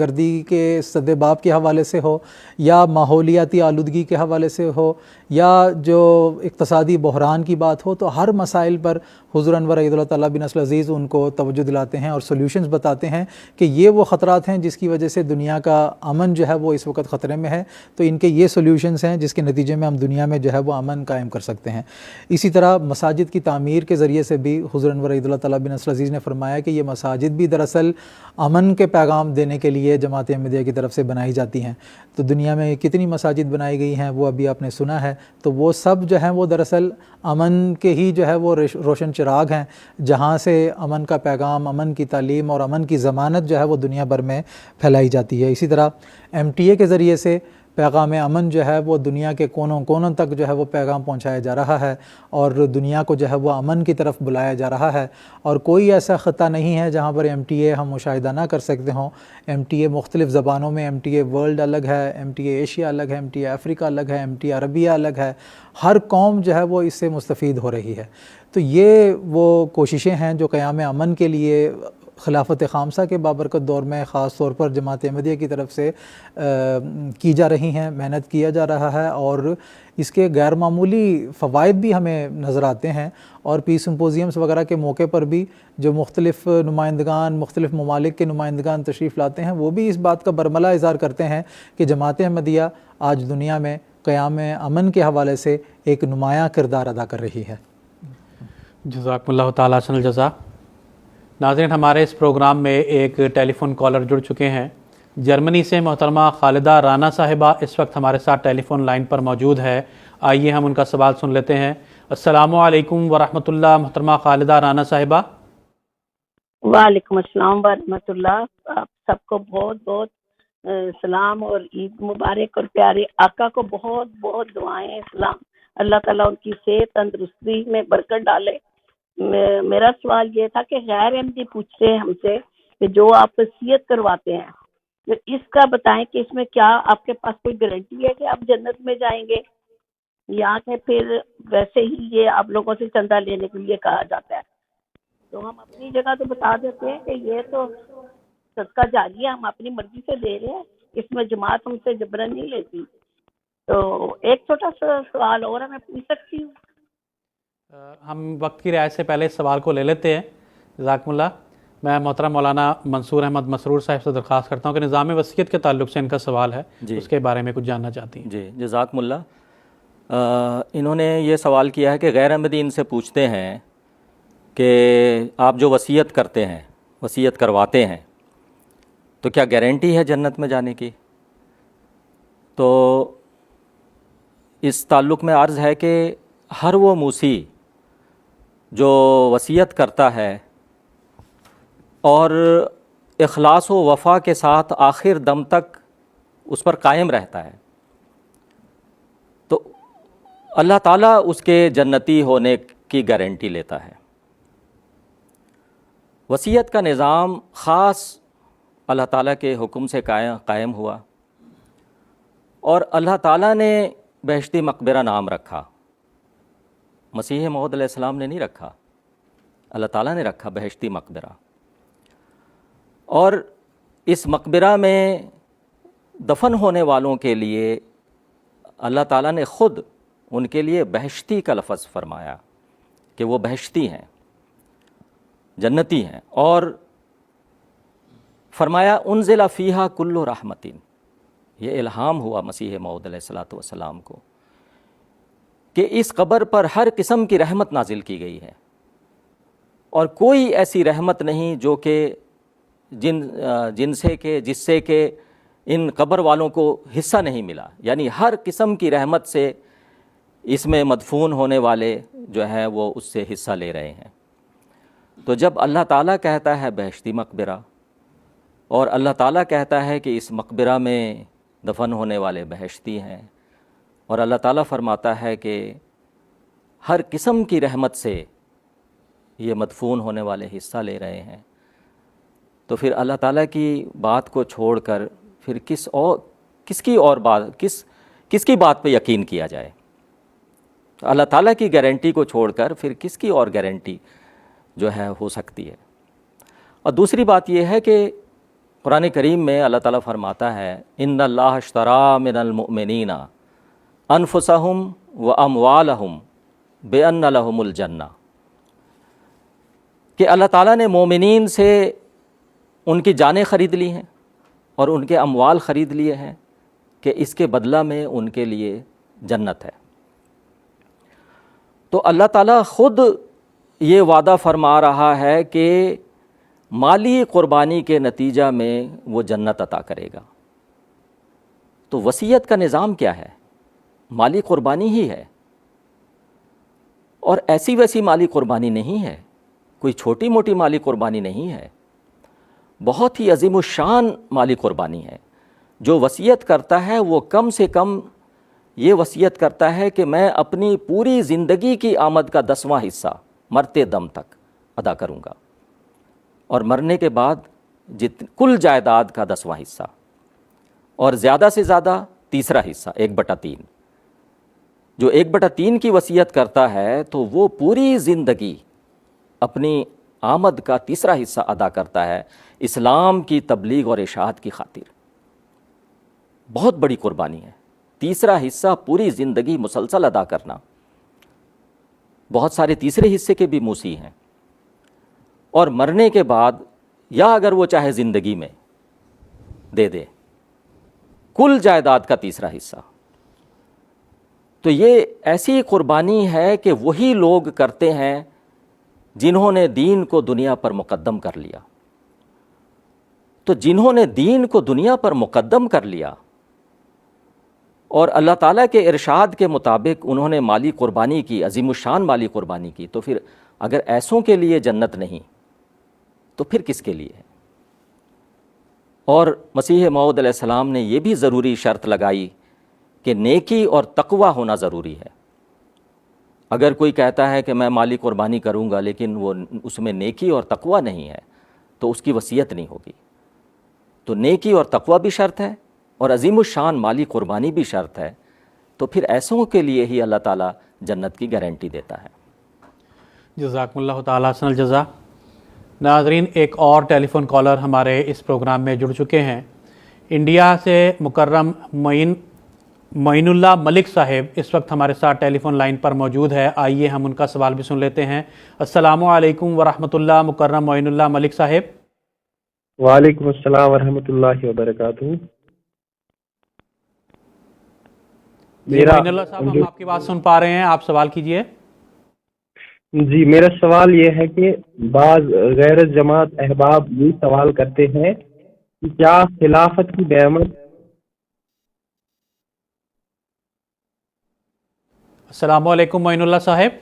گردی کے سدباب کے حوالے سے ہو، یا ماحولیاتی آلودگی کے حوالے سے ہو، یا جو اقتصادی بحران کی بات ہو، تو ہر مسائل پر حضور انور اید اللہ تعالیٰ بن نصر العزیز ان کو توجہ دلاتے ہیں اور سولوشنز بتاتے ہیں کہ یہ وہ خطرات ہیں جس کی وجہ سے دنیا کا امن جو ہے وہ اس وقت خطرے میں ہے. تو ان کے یہ سولوشنز ہیں جس کے نتیجے میں ہم دنیا میں جو ہے وہ امن قائم کر سکتے ہیں. اسی طرح مساجد کی تعمیر کے ذریعے سے بھی حضور انور اید اللہ تعالیٰ بن نصر العزیز نے فرمایا کہ یہ مساجد بھی دراصل امن کے پیغام دینے کے لیے جماعت احمدیہ کی طرف سے بنائی جاتی ہیں. تو دنیا میں کتنی مساجد بنائی گئی ہیں وہ ابھی آپ نے سنا ہے. تو وہ سب جو ہیں وہ دراصل امن کے ہی جو ہے وہ روشن چراغ ہیں، جہاں سے امن کا پیغام، امن کی تعلیم اور امن کی ضمانت جو ہے وہ دنیا بھر میں پھیلائی جاتی ہے. اسی طرح MTA کے ذریعے سے پیغام امن جو ہے وہ دنیا کے کونوں کونوں تک جو ہے وہ پیغام پہنچایا جا رہا ہے، اور دنیا کو جو ہے وہ امن کی طرف بلایا جا رہا ہے. اور کوئی ایسا خطہ نہیں ہے جہاں پر MTA ہم مشاہدہ نہ کر سکتے ہوں. MTA مختلف زبانوں میں، MTA ورلڈ الگ ہے، MTA ایشیا الگ ہے، MTA افریقہ الگ ہے، MTA عربیہ الگ ہے. ہر قوم جو ہے وہ اس سے مستفید ہو رہی ہے. تو یہ وہ کوششیں ہیں جو قیام امن کے لیے خلافت خامسہ کے بابرکت دور میں خاص طور پر جماعت احمدیہ کی طرف سے کی جا رہی ہیں، محنت کیا جا رہا ہے، اور اس کے غیر معمولی فوائد بھی ہمیں نظر آتے ہیں. اور پیس سمپوزیمز وغیرہ کے موقع پر بھی جو مختلف نمائندگان، مختلف ممالک کے نمائندگان تشریف لاتے ہیں، وہ بھی اس بات کا برملا اظہار کرتے ہیں کہ جماعت احمدیہ آج دنیا میں قیام امن کے حوالے سے ایک نمایاں کردار ادا کر رہی ہے. جزاکم اللہ تعالیٰ احسن الجزا. ناظرین، ہمارے اس پروگرام میں ایک ٹیلی فون کالر جڑ چکے ہیں. جرمنی سے محترمہ خالدہ رانا صاحبہ اس وقت ہمارے ساتھ ٹیلی فون لائن پر موجود ہے. آئیے ہم ان کا سوال سن لیتے ہیں. السلام علیکم ورحمۃ اللہ. محترمہ خالدہ رانا صاحبہ. وعلیکم السلام ورحمۃ اللہ. آپ سب کو بہت بہت سلام اور عید مبارک، اور پیارے آقا کو بہت بہت دعائیں سلام. اللہ تعالیٰ ان کی صحت تندرستی میں برکت ڈالے. میرا سوال یہ تھا کہ غیر احمدی پوچھتے ہیں ہم سے کہ جو آپ وصیت کرواتے ہیں تو اس کا بتائیں کہ اس میں کیا آپ کے پاس کوئی گارنٹی ہے کہ آپ جنت میں جائیں گے، یا کہ پھر ویسے ہی یہ آپ لوگوں سے چندہ لینے کے لیے کہا جاتا ہے؟ تو ہم اپنی جگہ تو بتا دیتے ہیں کہ یہ تو صدقہ جاریہ ہم اپنی مرضی سے دے رہے ہیں، اس میں جماعت ہم سے جبرن نہیں لیتی. تو ایک چھوٹا سا سوال اور میں پوچھ سکتی ہوں؟ ہم وقت کی رعایت سے پہلے اس سوال کو لے لیتے ہیں. جزاکم اللہ. میں محترم مولانا منصور احمد مسرور صاحب سے درخواست کرتا ہوں کہ نظام وصیت کے تعلق سے ان کا سوال ہے، اس کے بارے میں کچھ جاننا چاہتی ہیں۔ جی جزاکم اللہ۔ انہوں نے یہ سوال کیا ہے کہ غیر احمدی ان سے پوچھتے ہیں کہ آپ جو وصیت کرتے ہیں، وصیت کرواتے ہیں، تو کیا گارنٹی ہے جنت میں جانے کی؟ تو اس تعلق میں عرض ہے کہ ہر وہ موصی جو وصیت کرتا ہے اور اخلاص و وفا کے ساتھ آخر دم تک اس پر قائم رہتا ہے، تو اللہ تعالیٰ اس کے جنتی ہونے کی گارنٹی لیتا ہے۔ وصیت کا نظام خاص اللہ تعالیٰ کے حکم سے قائم ہوا، اور اللہ تعالیٰ نے بہشتی مقبرہ نام رکھا، مسیح موعود علیہ السلام نے نہیں رکھا، اللہ تعالیٰ نے رکھا بہشتی مقبرہ۔ اور اس مقبرہ میں دفن ہونے والوں کے لیے اللہ تعالیٰ نے خود ان کے لیے بہشتی کا لفظ فرمایا کہ وہ بہشتی ہیں، جنتی ہیں، اور فرمایا انزل فیہا کل رحمتین، یہ الہام ہوا مسیح موعود علیہ السلام کو کہ اس قبر پر ہر قسم کی رحمت نازل کی گئی ہے، اور کوئی ایسی رحمت نہیں جو کہ جس سے کہ ان قبر والوں کو حصہ نہیں ملا، یعنی ہر قسم کی رحمت سے اس میں مدفون ہونے والے جو ہیں وہ اس سے حصہ لے رہے ہیں۔ تو جب اللہ تعالیٰ کہتا ہے بہشتی مقبرہ، اور اللہ تعالیٰ کہتا ہے کہ اس مقبرہ میں دفن ہونے والے بہشتی ہیں، اور اللہ تعالیٰ فرماتا ہے کہ ہر قسم کی رحمت سے یہ مدفون ہونے والے حصہ لے رہے ہیں، تو پھر اللہ تعالیٰ کی بات کو چھوڑ کر پھر کس کی بات پہ یقین کیا جائے؟ اللہ تعالیٰ کی گارنٹی کو چھوڑ کر پھر کس کی اور گارنٹی جو ہے ہو سکتی ہے؟ اور دوسری بات یہ ہے کہ قرآن کریم میں اللہ تعالیٰ فرماتا ہے ان اللہ اشتری من المؤمنین انفسہم واموالہم بان لہم الجنہ، کہ اللہ تعالیٰ نے مومنین سے ان کی جانیں خرید لی ہیں اور ان کے اموال خرید لیے ہیں کہ اس کے بدلہ میں ان کے لیے جنت ہے۔ تو اللہ تعالیٰ خود یہ وعدہ فرما رہا ہے کہ مالی قربانی کے نتیجہ میں وہ جنت عطا کرے گا۔ تو وصیت کا نظام کیا ہے؟ مالی قربانی ہی ہے، اور ایسی ویسی مالی قربانی نہیں ہے، کوئی چھوٹی موٹی مالی قربانی نہیں ہے، بہت ہی عظیم الشان مالی قربانی ہے۔ جو وصیت کرتا ہے وہ کم سے کم یہ وصیت کرتا ہے کہ میں اپنی پوری زندگی کی آمد کا 10واں حصہ مرتے دم تک ادا کروں گا، اور مرنے کے بعد کل جائیداد کا 10واں حصہ، اور زیادہ سے زیادہ تیسرا حصہ 1/3۔ جو 1/3 کی وصیت کرتا ہے تو وہ پوری زندگی اپنی آمد کا تیسرا حصہ ادا کرتا ہے اسلام کی تبلیغ اور اشاعت کی خاطر۔ بہت بڑی قربانی ہے، تیسرا حصہ پوری زندگی مسلسل ادا کرنا۔ بہت سارے تیسرے حصے کے بھی موسی ہیں، اور مرنے کے بعد یا اگر وہ چاہے زندگی میں دے دے کل جائیداد کا تیسرا حصہ۔ تو یہ ایسی قربانی ہے کہ وہی لوگ کرتے ہیں جنہوں نے دین کو دنیا پر مقدم کر لیا۔ تو جنہوں نے دین کو دنیا پر مقدم کر لیا اور اللہ تعالیٰ کے ارشاد کے مطابق انہوں نے مالی قربانی کی، عظیم الشان مالی قربانی کی، تو پھر اگر ایسوں کے لیے جنت نہیں تو پھر کس کے لیے ہے؟ اور مسیح موعود علیہ السلام نے یہ بھی ضروری شرط لگائی کہ نیکی اور تقوی ہونا ضروری ہے۔ اگر کوئی کہتا ہے کہ میں مالی قربانی کروں گا لیکن وہ اس میں نیکی اور تقوی نہیں ہے تو اس کی وصیت نہیں ہوگی۔ تو نیکی اور تقوی بھی شرط ہے اور عظیم الشان مالی قربانی بھی شرط ہے، تو پھر ایسوں کے لیے ہی اللہ تعالیٰ جنت کی گارنٹی دیتا ہے۔ جزاکم اللہ تعالیٰ حسن الجزا۔ ناظرین، ایک اور ٹیلی فون کالر ہمارے اس پروگرام میں جڑ چکے ہیں، انڈیا سے مکرم معین معین اللہ ملک صاحب اس وقت ہمارے ساتھ ٹیلی فون لائن پر موجود ہے. آئیے ہم ان کا سوال بھی سن لیتے ہیں. السلام علیکم ورحمۃ اللہ. مکرم معین اللہ ملک صاحب. وعلیکم السلام ورحمۃ اللہ وبرکاتہ. معین اللہ صاحب ہم آپ کی بات سن پا رہے ہیں, آپ سوال کیجئے. جی میرا سوال یہ ہے کہ بعض غیر جماعت احباب یہ سوال کرتے ہیں کہ کیا خلافت کی نعمت. السلام علیکم معین اللہ صاحب.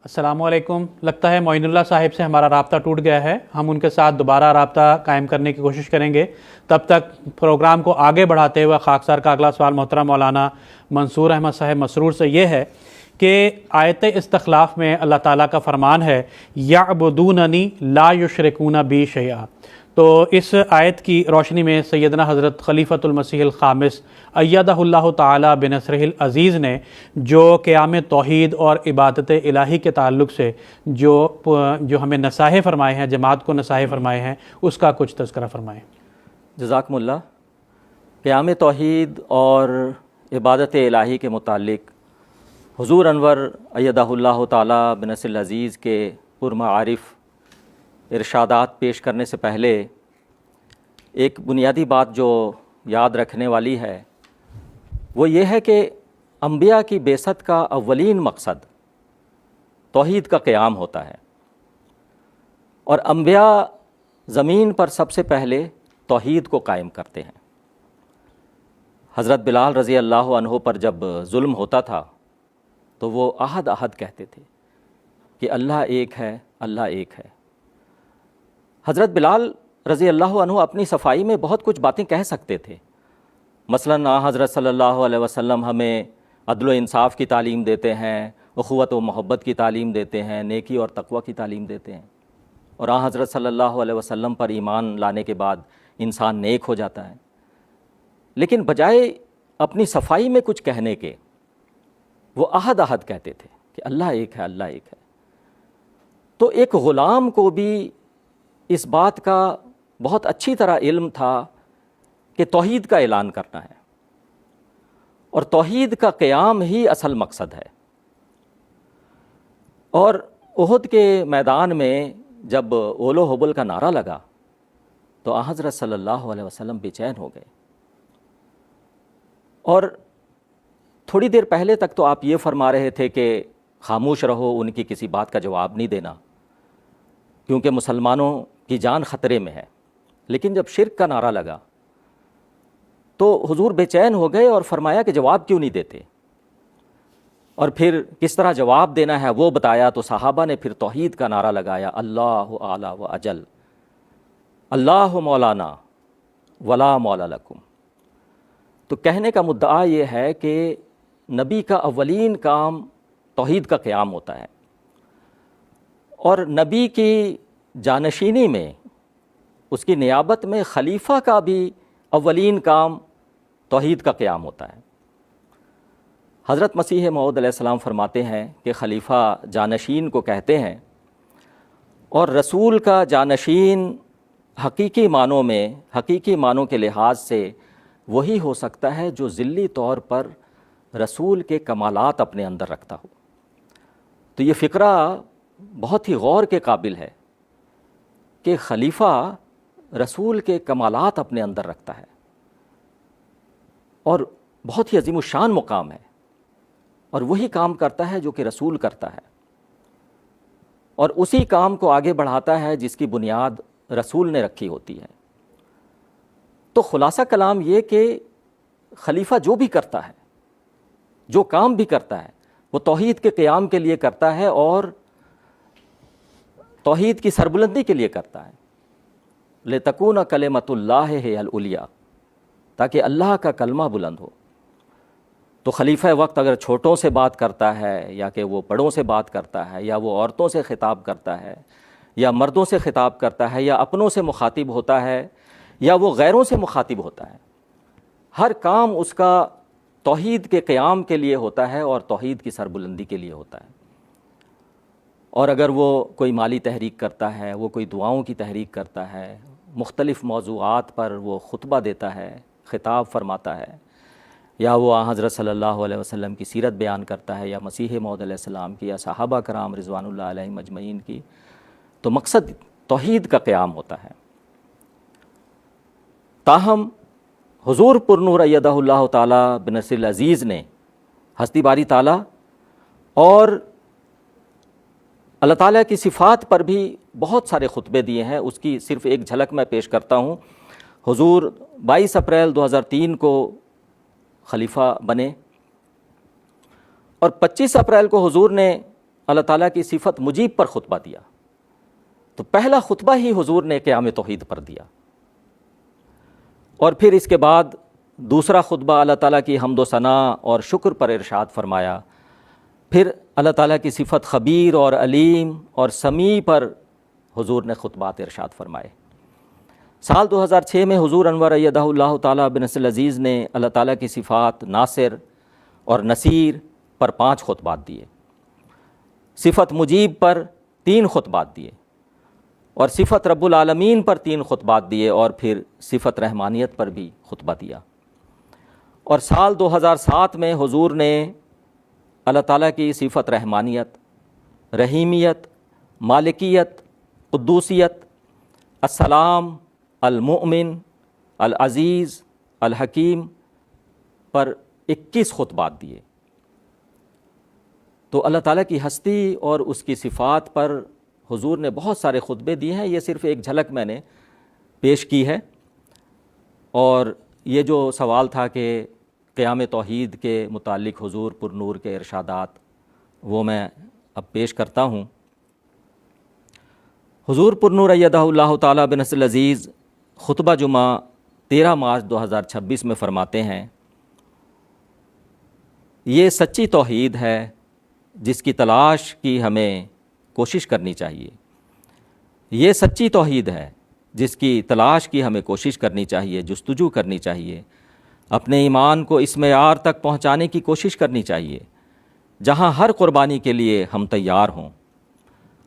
السلام علیکم. لگتا ہے معین اللہ صاحب سے ہمارا رابطہ ٹوٹ گیا ہے. ہم ان کے ساتھ دوبارہ رابطہ قائم کرنے کی کوشش کریں گے. تب تک پروگرام کو آگے بڑھاتے ہوئے خاکسار کا اگلا سوال محترم مولانا منصور احمد صاحب مسرور سے یہ ہے کہ آیت استخلاف میں اللہ تعالیٰ کا فرمان ہے یعبدوننی لا یشرکون بی شیئا. تو اس آیت کی روشنی میں سیدنا حضرت خلیفۃ المسیح الخامس ایدہ اللہ تعالیٰ بنصرہ العزیز نے جو قیام توحید اور عبادت الہی کے تعلق سے جو ہمیں نصائح فرمائے ہیں, جماعت کو نصائح فرمائے ہیں, اس کا کچھ تذکرہ فرمائیں. جزاکم اللہ. قیام توحید اور عبادت الہی کے متعلق حضور انور ایدہ اللہ تعالیٰ بنصر العزیز کے پرمعارف ارشادات پیش کرنے سے پہلے ایک بنیادی بات جو یاد رکھنے والی ہے وہ یہ ہے کہ انبیاء کی بعثت کا اولین مقصد توحید کا قیام ہوتا ہے, اور انبیاء زمین پر سب سے پہلے توحید کو قائم کرتے ہیں. حضرت بلال رضی اللہ عنہ پر جب ظلم ہوتا تھا تو وہ احد احد کہتے تھے کہ اللہ ایک ہے, اللہ ایک ہے. حضرت بلال رضی اللہ عنہ اپنی صفائی میں بہت کچھ باتیں کہہ سکتے تھے. مثلاً حضرت صلی اللہ علیہ وسلم ہمیں عدل و انصاف کی تعلیم دیتے ہیں, اخوت و محبت کی تعلیم دیتے ہیں, نیکی اور تقوی کی تعلیم دیتے ہیں, اور حضرت صلی اللہ علیہ وسلم پر ایمان لانے کے بعد انسان نیک ہو جاتا ہے. لیکن بجائے اپنی صفائی میں کچھ کہنے کے وہ احد احد کہتے تھے کہ اللہ ایک ہے, اللہ ایک ہے. تو ایک غلام کو بھی اس بات کا بہت اچھی طرح علم تھا کہ توحید کا اعلان کرنا ہے, اور توحید کا قیام ہی اصل مقصد ہے. اور احد کے میدان میں جب اول و حبل کا نعرہ لگا تو حضرت صلی اللہ علیہ وسلم بے چین ہو گئے. اور تھوڑی دیر پہلے تک تو آپ یہ فرما رہے تھے کہ خاموش رہو, ان کی کسی بات کا جواب نہیں دینا کیونکہ مسلمانوں کی جان خطرے میں ہے. لیکن جب شرک کا نعرہ لگا تو حضور بے چین ہو گئے اور فرمایا کہ جواب کیوں نہیں دیتے, اور پھر کس طرح جواب دینا ہے وہ بتایا. تو صحابہ نے پھر توحید کا نعرہ لگایا, اللہ اعلی و اجل, اللہ مولانا ولا مولا لکم. تو کہنے کا مدعا یہ ہے کہ نبی کا اولین کام توحید کا قیام ہوتا ہے, اور نبی کی جانشینی میں, اس کی نیابت میں خلیفہ کا بھی اولین کام توحید کا قیام ہوتا ہے. حضرت مسیح موعود علیہ السلام فرماتے ہیں کہ خلیفہ جانشین کو کہتے ہیں, اور رسول کا جانشین حقیقی معنوں میں, حقیقی معنوں کے لحاظ سے وہی ہو سکتا ہے جو ذلی طور پر رسول کے کمالات اپنے اندر رکھتا ہو. تو یہ فقرہ بہت ہی غور کے قابل ہے کہ خلیفہ رسول کے کمالات اپنے اندر رکھتا ہے, اور بہت ہی عظیم الشان مقام ہے, اور وہی کام کرتا ہے جو کہ رسول کرتا ہے, اور اسی کام کو آگے بڑھاتا ہے جس کی بنیاد رسول نے رکھی ہوتی ہے. تو خلاصہ کلام یہ کہ خلیفہ جو بھی کرتا ہے, جو کام بھی کرتا ہے, وہ توحید کے قیام کے لیے کرتا ہے اور توحید کی سربلندی کے لیے کرتا ہے. لِتَكُونَ كَلِمَةُ اللَّهِ هِيَ الْعُلْيَا, تاکہ اللہ کا کلمہ بلند ہو. تو خلیفہ وقت اگر چھوٹوں سے بات کرتا ہے, یا کہ وہ بڑوں سے بات کرتا ہے, یا وہ عورتوں سے خطاب کرتا ہے, یا مردوں سے خطاب کرتا ہے, یا اپنوں سے مخاطب ہوتا ہے, یا وہ غیروں سے مخاطب ہوتا ہے, ہر کام اس کا توحید کے قیام کے لیے ہوتا ہے اور توحید کی سربلندی کے لیے ہوتا ہے. اور اگر وہ کوئی مالی تحریک کرتا ہے, وہ کوئی دعاؤں کی تحریک کرتا ہے, مختلف موضوعات پر وہ خطبہ دیتا ہے، خطاب فرماتا ہے، یا وہ حضرت صلی اللہ علیہ وسلم کی سیرت بیان کرتا ہے، یا مسیح موعود علیہ السلام کی، یا صحابہ کرام رضوان اللہ علیہم اجمعین کی، تو مقصد توحید کا قیام ہوتا ہے۔ تاہم حضور پر نور ایدہ اللہ تعالیٰ بنصر العزیز نے ہستی باری تعالیٰ اور اللہ تعالیٰ کی صفات پر بھی بہت سارے خطبے دیے ہیں۔ اس کی صرف ایک جھلک میں پیش کرتا ہوں۔ حضور 22 اپریل 2003 کو خلیفہ بنے، اور 25 اپریل کو حضور نے اللہ تعالیٰ کی صفت مجیب پر خطبہ دیا۔ تو پہلا خطبہ ہی حضور نے قیام توحید پر دیا، اور پھر اس کے بعد دوسرا خطبہ اللہ تعالیٰ کی حمد و ثنا اور شکر پر ارشاد فرمایا۔ پھر اللہ تعالیٰ کی صفت خبیر اور علیم اور سمیع پر حضور نے خطبات ارشاد فرمائے۔ سال 2006 میں حضور انور ایدہ اللہ تعالیٰ بنصر العزیز نے اللہ تعالیٰ کی صفات ناصر اور نصیر پر 5 خطبات دیے، صفت مجیب پر 3 خطبات دیے، اور صفت رب العالمین پر 3 خطبات دیے، اور پھر صفت رحمانیت پر بھی خطبہ دیا۔ اور سال 2007 میں حضور نے اللہ تعالیٰ کی صفت رحمانیت، رحیمیت، مالکیت، قدوسیت، السلام، المؤمن، العزیز، الحکیم پر 21 خطبات دیے۔ تو اللہ تعالیٰ کی ہستی اور اس کی صفات پر حضور نے بہت سارے خطبے دیے ہیں۔ یہ صرف ایک جھلک میں نے پیش کی ہے۔ اور یہ جو سوال تھا کہ قیام توحید کے متعلق حضور پر نور کے ارشادات، وہ میں اب پیش کرتا ہوں۔ حضور پر نور ایدہ اللہ تعالیٰ بنصر العزیز خطبہ جمعہ 13 مارچ 2026 میں فرماتے ہیں، یہ سچی توحید ہے جس کی تلاش کی ہمیں کوشش کرنی چاہیے۔ یہ سچی توحید ہے جس کی تلاش کی ہمیں کوشش کرنی چاہیے، جستجو کرنی چاہیے، اپنے ایمان کو اس معیار تک پہنچانے کی کوشش کرنی چاہیے جہاں ہر قربانی کے لیے ہم تیار ہوں۔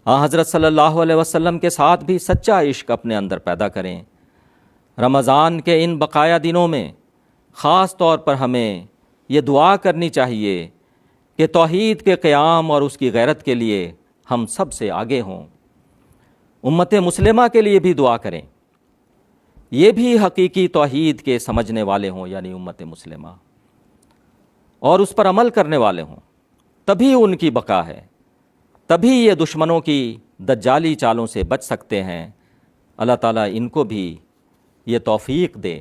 حضرت صلی اللہ علیہ وسلم کے ساتھ بھی سچا عشق اپنے اندر پیدا کریں۔ رمضان کے ان بقایا دنوں میں خاص طور پر ہمیں یہ دعا کرنی چاہیے کہ توحید کے قیام اور اس کی غیرت کے لیے ہم سب سے آگے ہوں۔ امت مسلمہ کے لیے بھی دعا کریں، یہ بھی حقیقی توحید کے سمجھنے والے ہوں، یعنی امت مسلمہ، اور اس پر عمل کرنے والے ہوں، تبھی ان کی بقا ہے، تبھی یہ دشمنوں کی دجالی چالوں سے بچ سکتے ہیں۔ اللہ تعالیٰ ان کو بھی یہ توفیق دے۔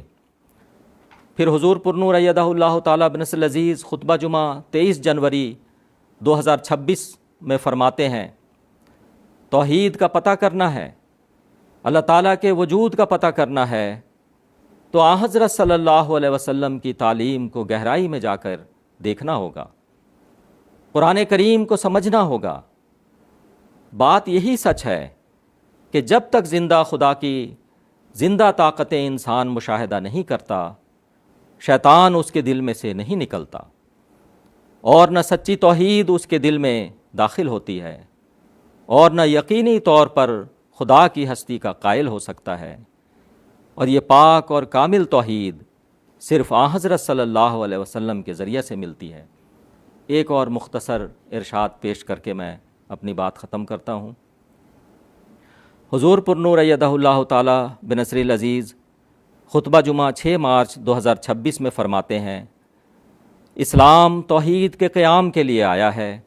پھر حضور پر نور ایدہ اللہ تعالیٰ بنصر العزیز خطبہ جمعہ 23 جنوری 2026 میں فرماتے ہیں، توحید کا پتہ کرنا ہے، اللہ تعالیٰ کے وجود کا پتہ کرنا ہے، تو حضرت صلی اللہ علیہ وسلم کی تعلیم کو گہرائی میں جا کر دیکھنا ہوگا، قرآن کریم کو سمجھنا ہوگا۔ بات یہی سچ ہے کہ جب تک زندہ خدا کی زندہ طاقتیں انسان مشاہدہ نہیں کرتا، شیطان اس کے دل میں سے نہیں نکلتا، اور نہ سچی توحید اس کے دل میں داخل ہوتی ہے، اور نہ یقینی طور پر خدا کی ہستی کا قائل ہو سکتا ہے۔ اور یہ پاک اور کامل توحید صرف حضرت صلی اللہ علیہ وسلم کے ذریعے سے ملتی ہے۔ ایک اور مختصر ارشاد پیش کر کے میں اپنی بات ختم کرتا ہوں۔ حضور پر نور ایدہ اللہ تعالیٰ بنصر العزیز خطبہ جمعہ 6 مارچ 2026 میں فرماتے ہیں، اسلام توحید کے قیام کے لیے آیا ہے،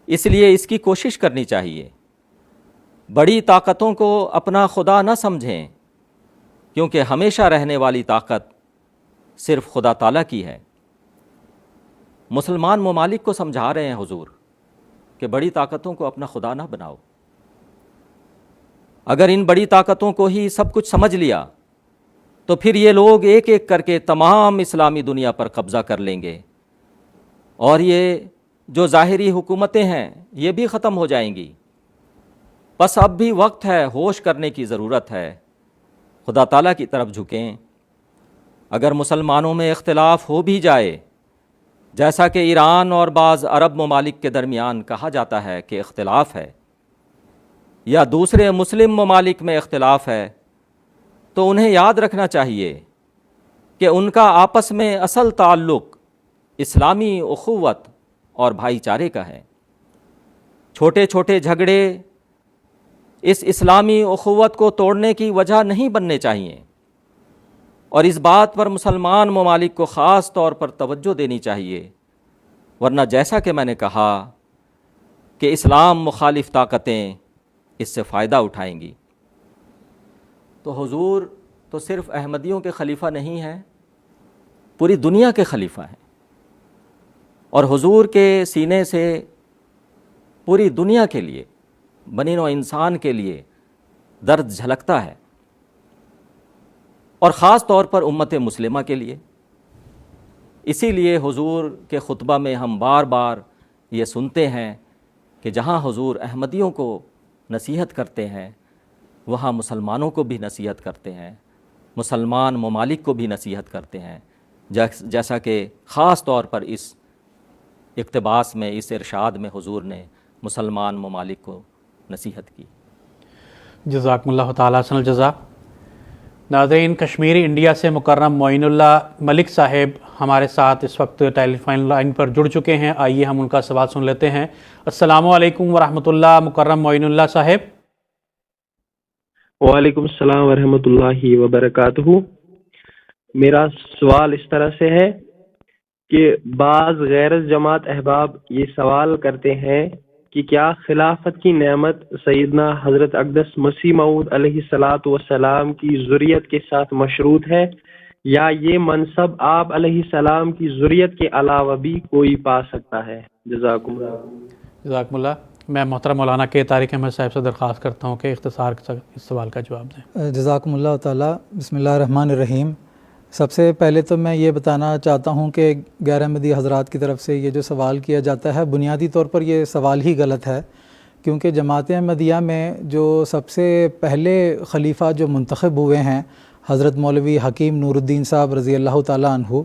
اس لیے اس کی کوشش کرنی چاہیے۔ بڑی طاقتوں کو اپنا خدا نہ سمجھیں، کیونکہ ہمیشہ رہنے والی طاقت صرف خدا تعالیٰ کی ہے۔ مسلمان ممالک کو سمجھا رہے ہیں حضور کہ بڑی طاقتوں کو اپنا خدا نہ بناؤ۔ اگر ان بڑی طاقتوں کو ہی سب کچھ سمجھ لیا تو پھر یہ لوگ ایک ایک کر کے تمام اسلامی دنیا پر قبضہ کر لیں گے، اور یہ جو ظاہری حکومتیں ہیں یہ بھی ختم ہو جائیں گی۔ بس اب بھی وقت ہے، ہوش کرنے کی ضرورت ہے، خدا تعالیٰ کی طرف جھکیں۔ اگر مسلمانوں میں اختلاف ہو بھی جائے، جیسا کہ ایران اور بعض عرب ممالک کے درمیان کہا جاتا ہے کہ اختلاف ہے، یا دوسرے مسلم ممالک میں اختلاف ہے، تو انہیں یاد رکھنا چاہیے کہ ان کا آپس میں اصل تعلق اسلامی اخوت اور بھائی چارے کا ہے۔ چھوٹے چھوٹے جھگڑے اس اسلامی اخوت کو توڑنے کی وجہ نہیں بننے چاہیے، اور اس بات پر مسلمان ممالک کو خاص طور پر توجہ دینی چاہیے، ورنہ جیسا کہ میں نے کہا کہ اسلام مخالف طاقتیں اس سے فائدہ اٹھائیں گی۔ تو حضور تو صرف احمدیوں کے خلیفہ نہیں ہیں، پوری دنیا کے خلیفہ ہیں، اور حضور کے سینے سے پوری دنیا کے لیے، بنی نوع انسان کے لیے درد جھلکتا ہے، اور خاص طور پر امت مسلمہ کے لیے۔ اسی لیے حضور کے خطبہ میں ہم بار بار یہ سنتے ہیں کہ جہاں حضور احمدیوں کو نصیحت کرتے ہیں وہاں مسلمانوں کو بھی نصیحت کرتے ہیں، مسلمان ممالک کو بھی نصیحت کرتے ہیں، جیسا کہ خاص طور پر اس اقتباس میں، اس ارشاد میں حضور نے مسلمان ممالک کو نصیحت کی۔ جزاکم اللہ تعالیٰ احسن الجزا۔ ناظرین، کشمیری انڈیا سے مکرم معین اللہ ملک صاحب ہمارے ساتھ اس وقت ٹیلی فون لائن پر جڑ چکے ہیں۔ آئیے ہم ان کا سوال سن لیتے ہیں۔ السلام علیکم ورحمۃ اللہ، مکرم معین اللہ صاحب۔ وعلیکم السلام ورحمۃ اللہ وبرکاتہ۔ میرا سوال اس طرح سے ہے کہ بعض غیر جماعت احباب یہ سوال کرتے ہیں کہ کیا خلافت کی نعمت سیدنا حضرت اقدس مسیح موعود علیہ الصلاۃ والسلام کی ذریت کے ساتھ مشروط ہے، یا یہ منصب آپ علیہ السلام کی ذریت کے علاوہ بھی کوئی پا سکتا ہے؟ جزاکم اللہ۔ جزاکم اللہ۔ میں محترم مولانا کے طارق احمد صاحب سے درخواست کرتا ہوں کہ اختصار کے ساتھ اس سوال کا جواب دیں۔ جزاکم اللہ تعالیٰ۔ بسم اللہ الرحمن الرحیم۔ سب سے پہلے تو میں یہ بتانا چاہتا ہوں کہ غیر احمدی حضرات کی طرف سے یہ جو سوال کیا جاتا ہے، بنیادی طور پر یہ سوال ہی غلط ہے، کیونکہ جماعت احمدیہ میں جو سب سے پہلے خلیفہ جو منتخب ہوئے ہیں حضرت مولوی حکیم نور الدین صاحب رضی اللہ تعالیٰ عنہ،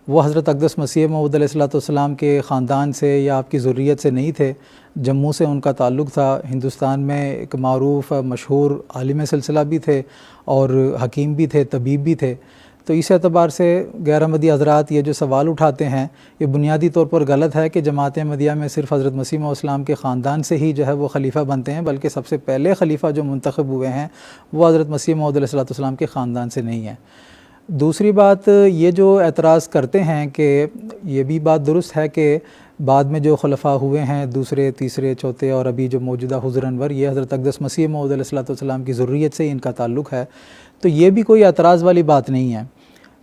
وہ حضرت اقدس مسیح موعود علیہ الصلوۃ والسلام کے خاندان سے یا آپ کی ذریت سے نہیں تھے، جموں سے ان کا تعلق تھا۔ ہندوستان میں ایک معروف مشہور عالم سلسلہ بھی تھے اور حکیم بھی تھے، طبیب بھی تھے۔ تو اس اعتبار سے غیر احمدی حضرات یہ جو سوال اٹھاتے ہیں یہ بنیادی طور پر غلط ہے کہ جماعت احمدیہ میں صرف حضرت مسیح موعود السلام کے خاندان سے ہی جو ہے وہ خلیفہ بنتے ہیں، بلکہ سب سے پہلے خلیفہ جو منتخب ہوئے ہیں وہ حضرت مسیح موعود علیہ الصلوۃ والسلام کے خاندان سے نہیں ہیں۔ دوسری بات یہ جو اعتراض کرتے ہیں کہ یہ بھی بات درست ہے کہ بعد میں جو خلفاء ہوئے ہیں دوسرے، تیسرے، چوتھے اور ابھی جو موجودہ حضور انور، یہ حضرت اقدس مسیح موعود علیہ الصلوۃ والسلام کی ذریت سے ان کا تعلق ہے، تو یہ بھی کوئی اعتراض والی بات نہیں ہے،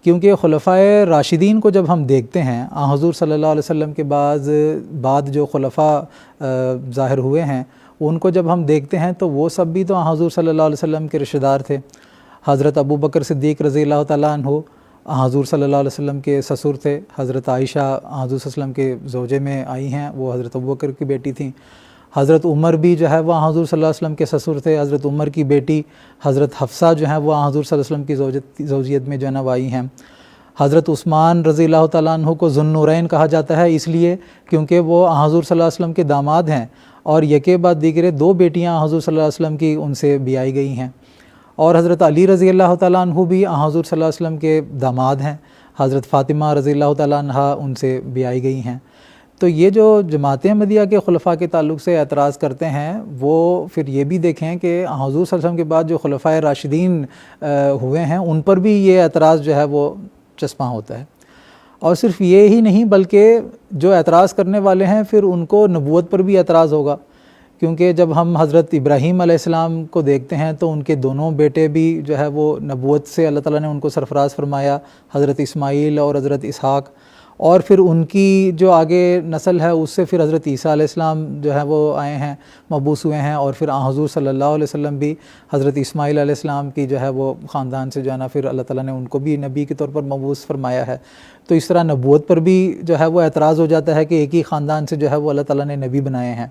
کیونکہ خلفائے راشدین کو جب ہم دیکھتے ہیں، حضور صلی اللہ علیہ وسلم کے بعد جو خلفاء ظاہر ہوئے ہیں ان کو جب ہم دیکھتے ہیں تو وہ سب بھی تو حضور صلی اللہ علیہ وسلم کے رشتہ دار تھے۔ حضرت ابو بکر صدیق رضی اللہ تعالیٰ عنہ حضور صلی اللہ علیہ وسلم کے سسر تھے۔ حضرت عائشہ حضور صلی اللہ علیہ وسلم کے زوجے میں آئی ہیں، وہ حضرت ابو بکر کی بیٹی تھیں۔ حضرت عمر بھی جو ہے وہ حضور صلی اللہ علیہ وسلم کے سسر تھے۔ حضرت عمر کی بیٹی حضرت حفصہ جو ہیں وہ حضور صلی اللہ علیہ وسلم کی زوجیت میں جو ہے نا وہ آئی ہیں۔ حضرت عثمان رضی اللہ تعالیٰ عنہ کو ذو النورین کہا جاتا ہے اس لیے کیونکہ وہ حضور صلی اللہ علیہ وسلم کے داماد ہیں، اور یکے بعد دیگرے 2 بیٹیاں حضور صلی اللہ علیہ وسلم کی ان سے بیائی گئی ہیں۔ اور حضرت علی رضی اللہ تعالیٰ عنہ بھی حضور صلی اللہ علیہ وسلم کے داماد ہیں۔ حضرت فاطمہ رضی اللہ تعالیٰ عنہ ان سے بیائی گئی ہیں۔ تو یہ جو جماعت احمدیہ کے خلفاء کے تعلق سے اعتراض کرتے ہیں وہ پھر یہ بھی دیکھیں کہ حضور صلی اللہ علیہ وسلم کے بعد جو خلفائے راشدین ہوئے ہیں ان پر بھی یہ اعتراض جو ہے وہ چسپاں ہوتا ہے۔ اور صرف یہ ہی نہیں بلکہ جو اعتراض کرنے والے ہیں پھر ان کو نبوت پر بھی اعتراض ہوگا، کیونکہ جب ہم حضرت ابراہیم علیہ السلام کو دیکھتے ہیں تو ان کے دونوں بیٹے بھی جو ہے وہ نبوت سے اللہ تعالیٰ نے ان کو سرفراز فرمایا، حضرت اسماعیل اور حضرت اسحاق، اور پھر ان کی جو آگے نسل ہے اس سے پھر حضرت عیسیٰ علیہ السلام جو ہے وہ آئے ہیں، مبعوث ہوئے ہیں، اور پھر حضور صلی اللہ علیہ وسلم بھی حضرت اسماعیل علیہ السلام کی جو ہے وہ خاندان سے جو ہے نا پھر اللہ تعالیٰ نے ان کو بھی نبی کے طور پر مبعوث فرمایا ہے۔ تو اس طرح نبوت پر بھی جو ہے وہ اعتراض ہو جاتا ہے کہ ایک ہی خاندان سے جو ہے وہ اللہ تعالیٰ نے نبی بنائے ہیں۔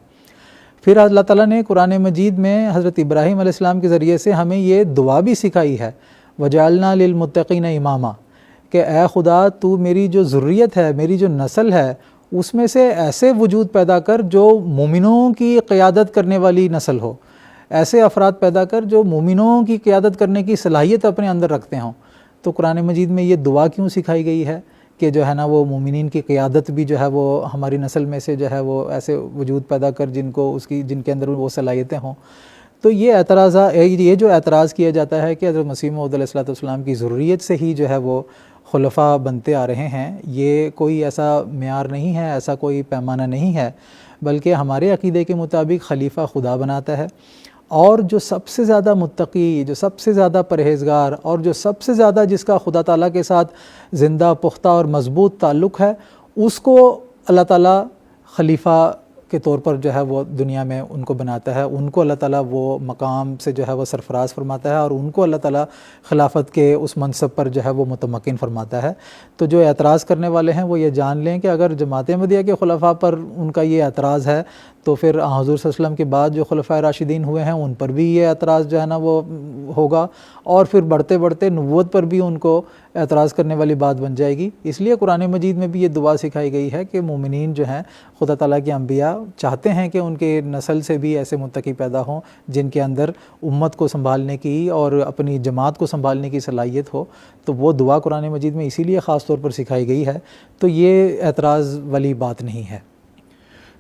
پھر اللہ تعالیٰ نے قرآن مجید میں حضرت ابراہیم علیہ السلام کے ذریعے سے ہمیں یہ دعا بھی سکھائی ہے، وَجَعَلْنَا لِلْمُتَّقِينَ إِمَامًا، کہ اے خدا تو میری جو ذریت ہے، میری جو نسل ہے، اس میں سے ایسے وجود پیدا کر جو مومنوں کی قیادت کرنے والی نسل ہو، ایسے افراد پیدا کر جو مومنوں کی قیادت کرنے کی صلاحیت اپنے اندر رکھتے ہوں۔ تو قرآن مجید میں یہ دعا کیوں سکھائی گئی ہے کہ جو ہے نا وہ مومنین کی قیادت بھی جو ہے وہ ہماری نسل میں سے جو ہے وہ ایسے وجود پیدا کر جن کے اندر وہ صلاحیتیں ہوں۔ تو یہ جو اعتراض کیا جاتا ہے کہ حضرت مسیح موعود علیہ الصلوۃ والسلام کی ضروریت سے ہی جو ہے وہ خلفاء بنتے آ رہے ہیں، یہ کوئی ایسا معیار نہیں ہے، ایسا کوئی پیمانہ نہیں ہے، بلکہ ہمارے عقیدے کے مطابق خلیفہ خدا بناتا ہے، اور جو سب سے زیادہ متقی، جو سب سے زیادہ پرہیزگار، اور جو سب سے زیادہ جس کا خدا تعالیٰ کے ساتھ زندہ پختہ اور مضبوط تعلق ہے، اس کو اللہ تعالیٰ خلیفہ کے طور پر جو ہے وہ دنیا میں ان کو بناتا ہے، ان کو اللہ تعالیٰ وہ مقام سے جو ہے وہ سرفراز فرماتا ہے، اور ان کو اللہ تعالیٰ خلافت کے اس منصب پر جو ہے وہ متمکن فرماتا ہے۔ تو جو اعتراض کرنے والے ہیں وہ یہ جان لیں کہ اگر جماعت احمدیہ کے خلفاء پر ان کا یہ اعتراض ہے تو پھر حضور صلی اللہ علیہ وسلم کے بعد جو خلفاء راشدین ہوئے ہیں ان پر بھی یہ اعتراض جو ہے نا وہ ہوگا، اور پھر بڑھتے بڑھتے نبوت پر بھی ان کو اعتراض کرنے والی بات بن جائے گی۔ اس لیے قرآن مجید میں بھی یہ دعا سکھائی گئی ہے کہ مومنین جو ہیں، خدا تعالیٰ کے انبیاء چاہتے ہیں کہ ان کے نسل سے بھی ایسے متقی پیدا ہوں جن کے اندر امت کو سنبھالنے کی اور اپنی جماعت کو سنبھالنے کی صلاحیت ہو، تو وہ دعا قرآن مجید میں اسی لیے خاص طور پر سکھائی گئی ہے۔ تو یہ اعتراض والی بات نہیں ہے۔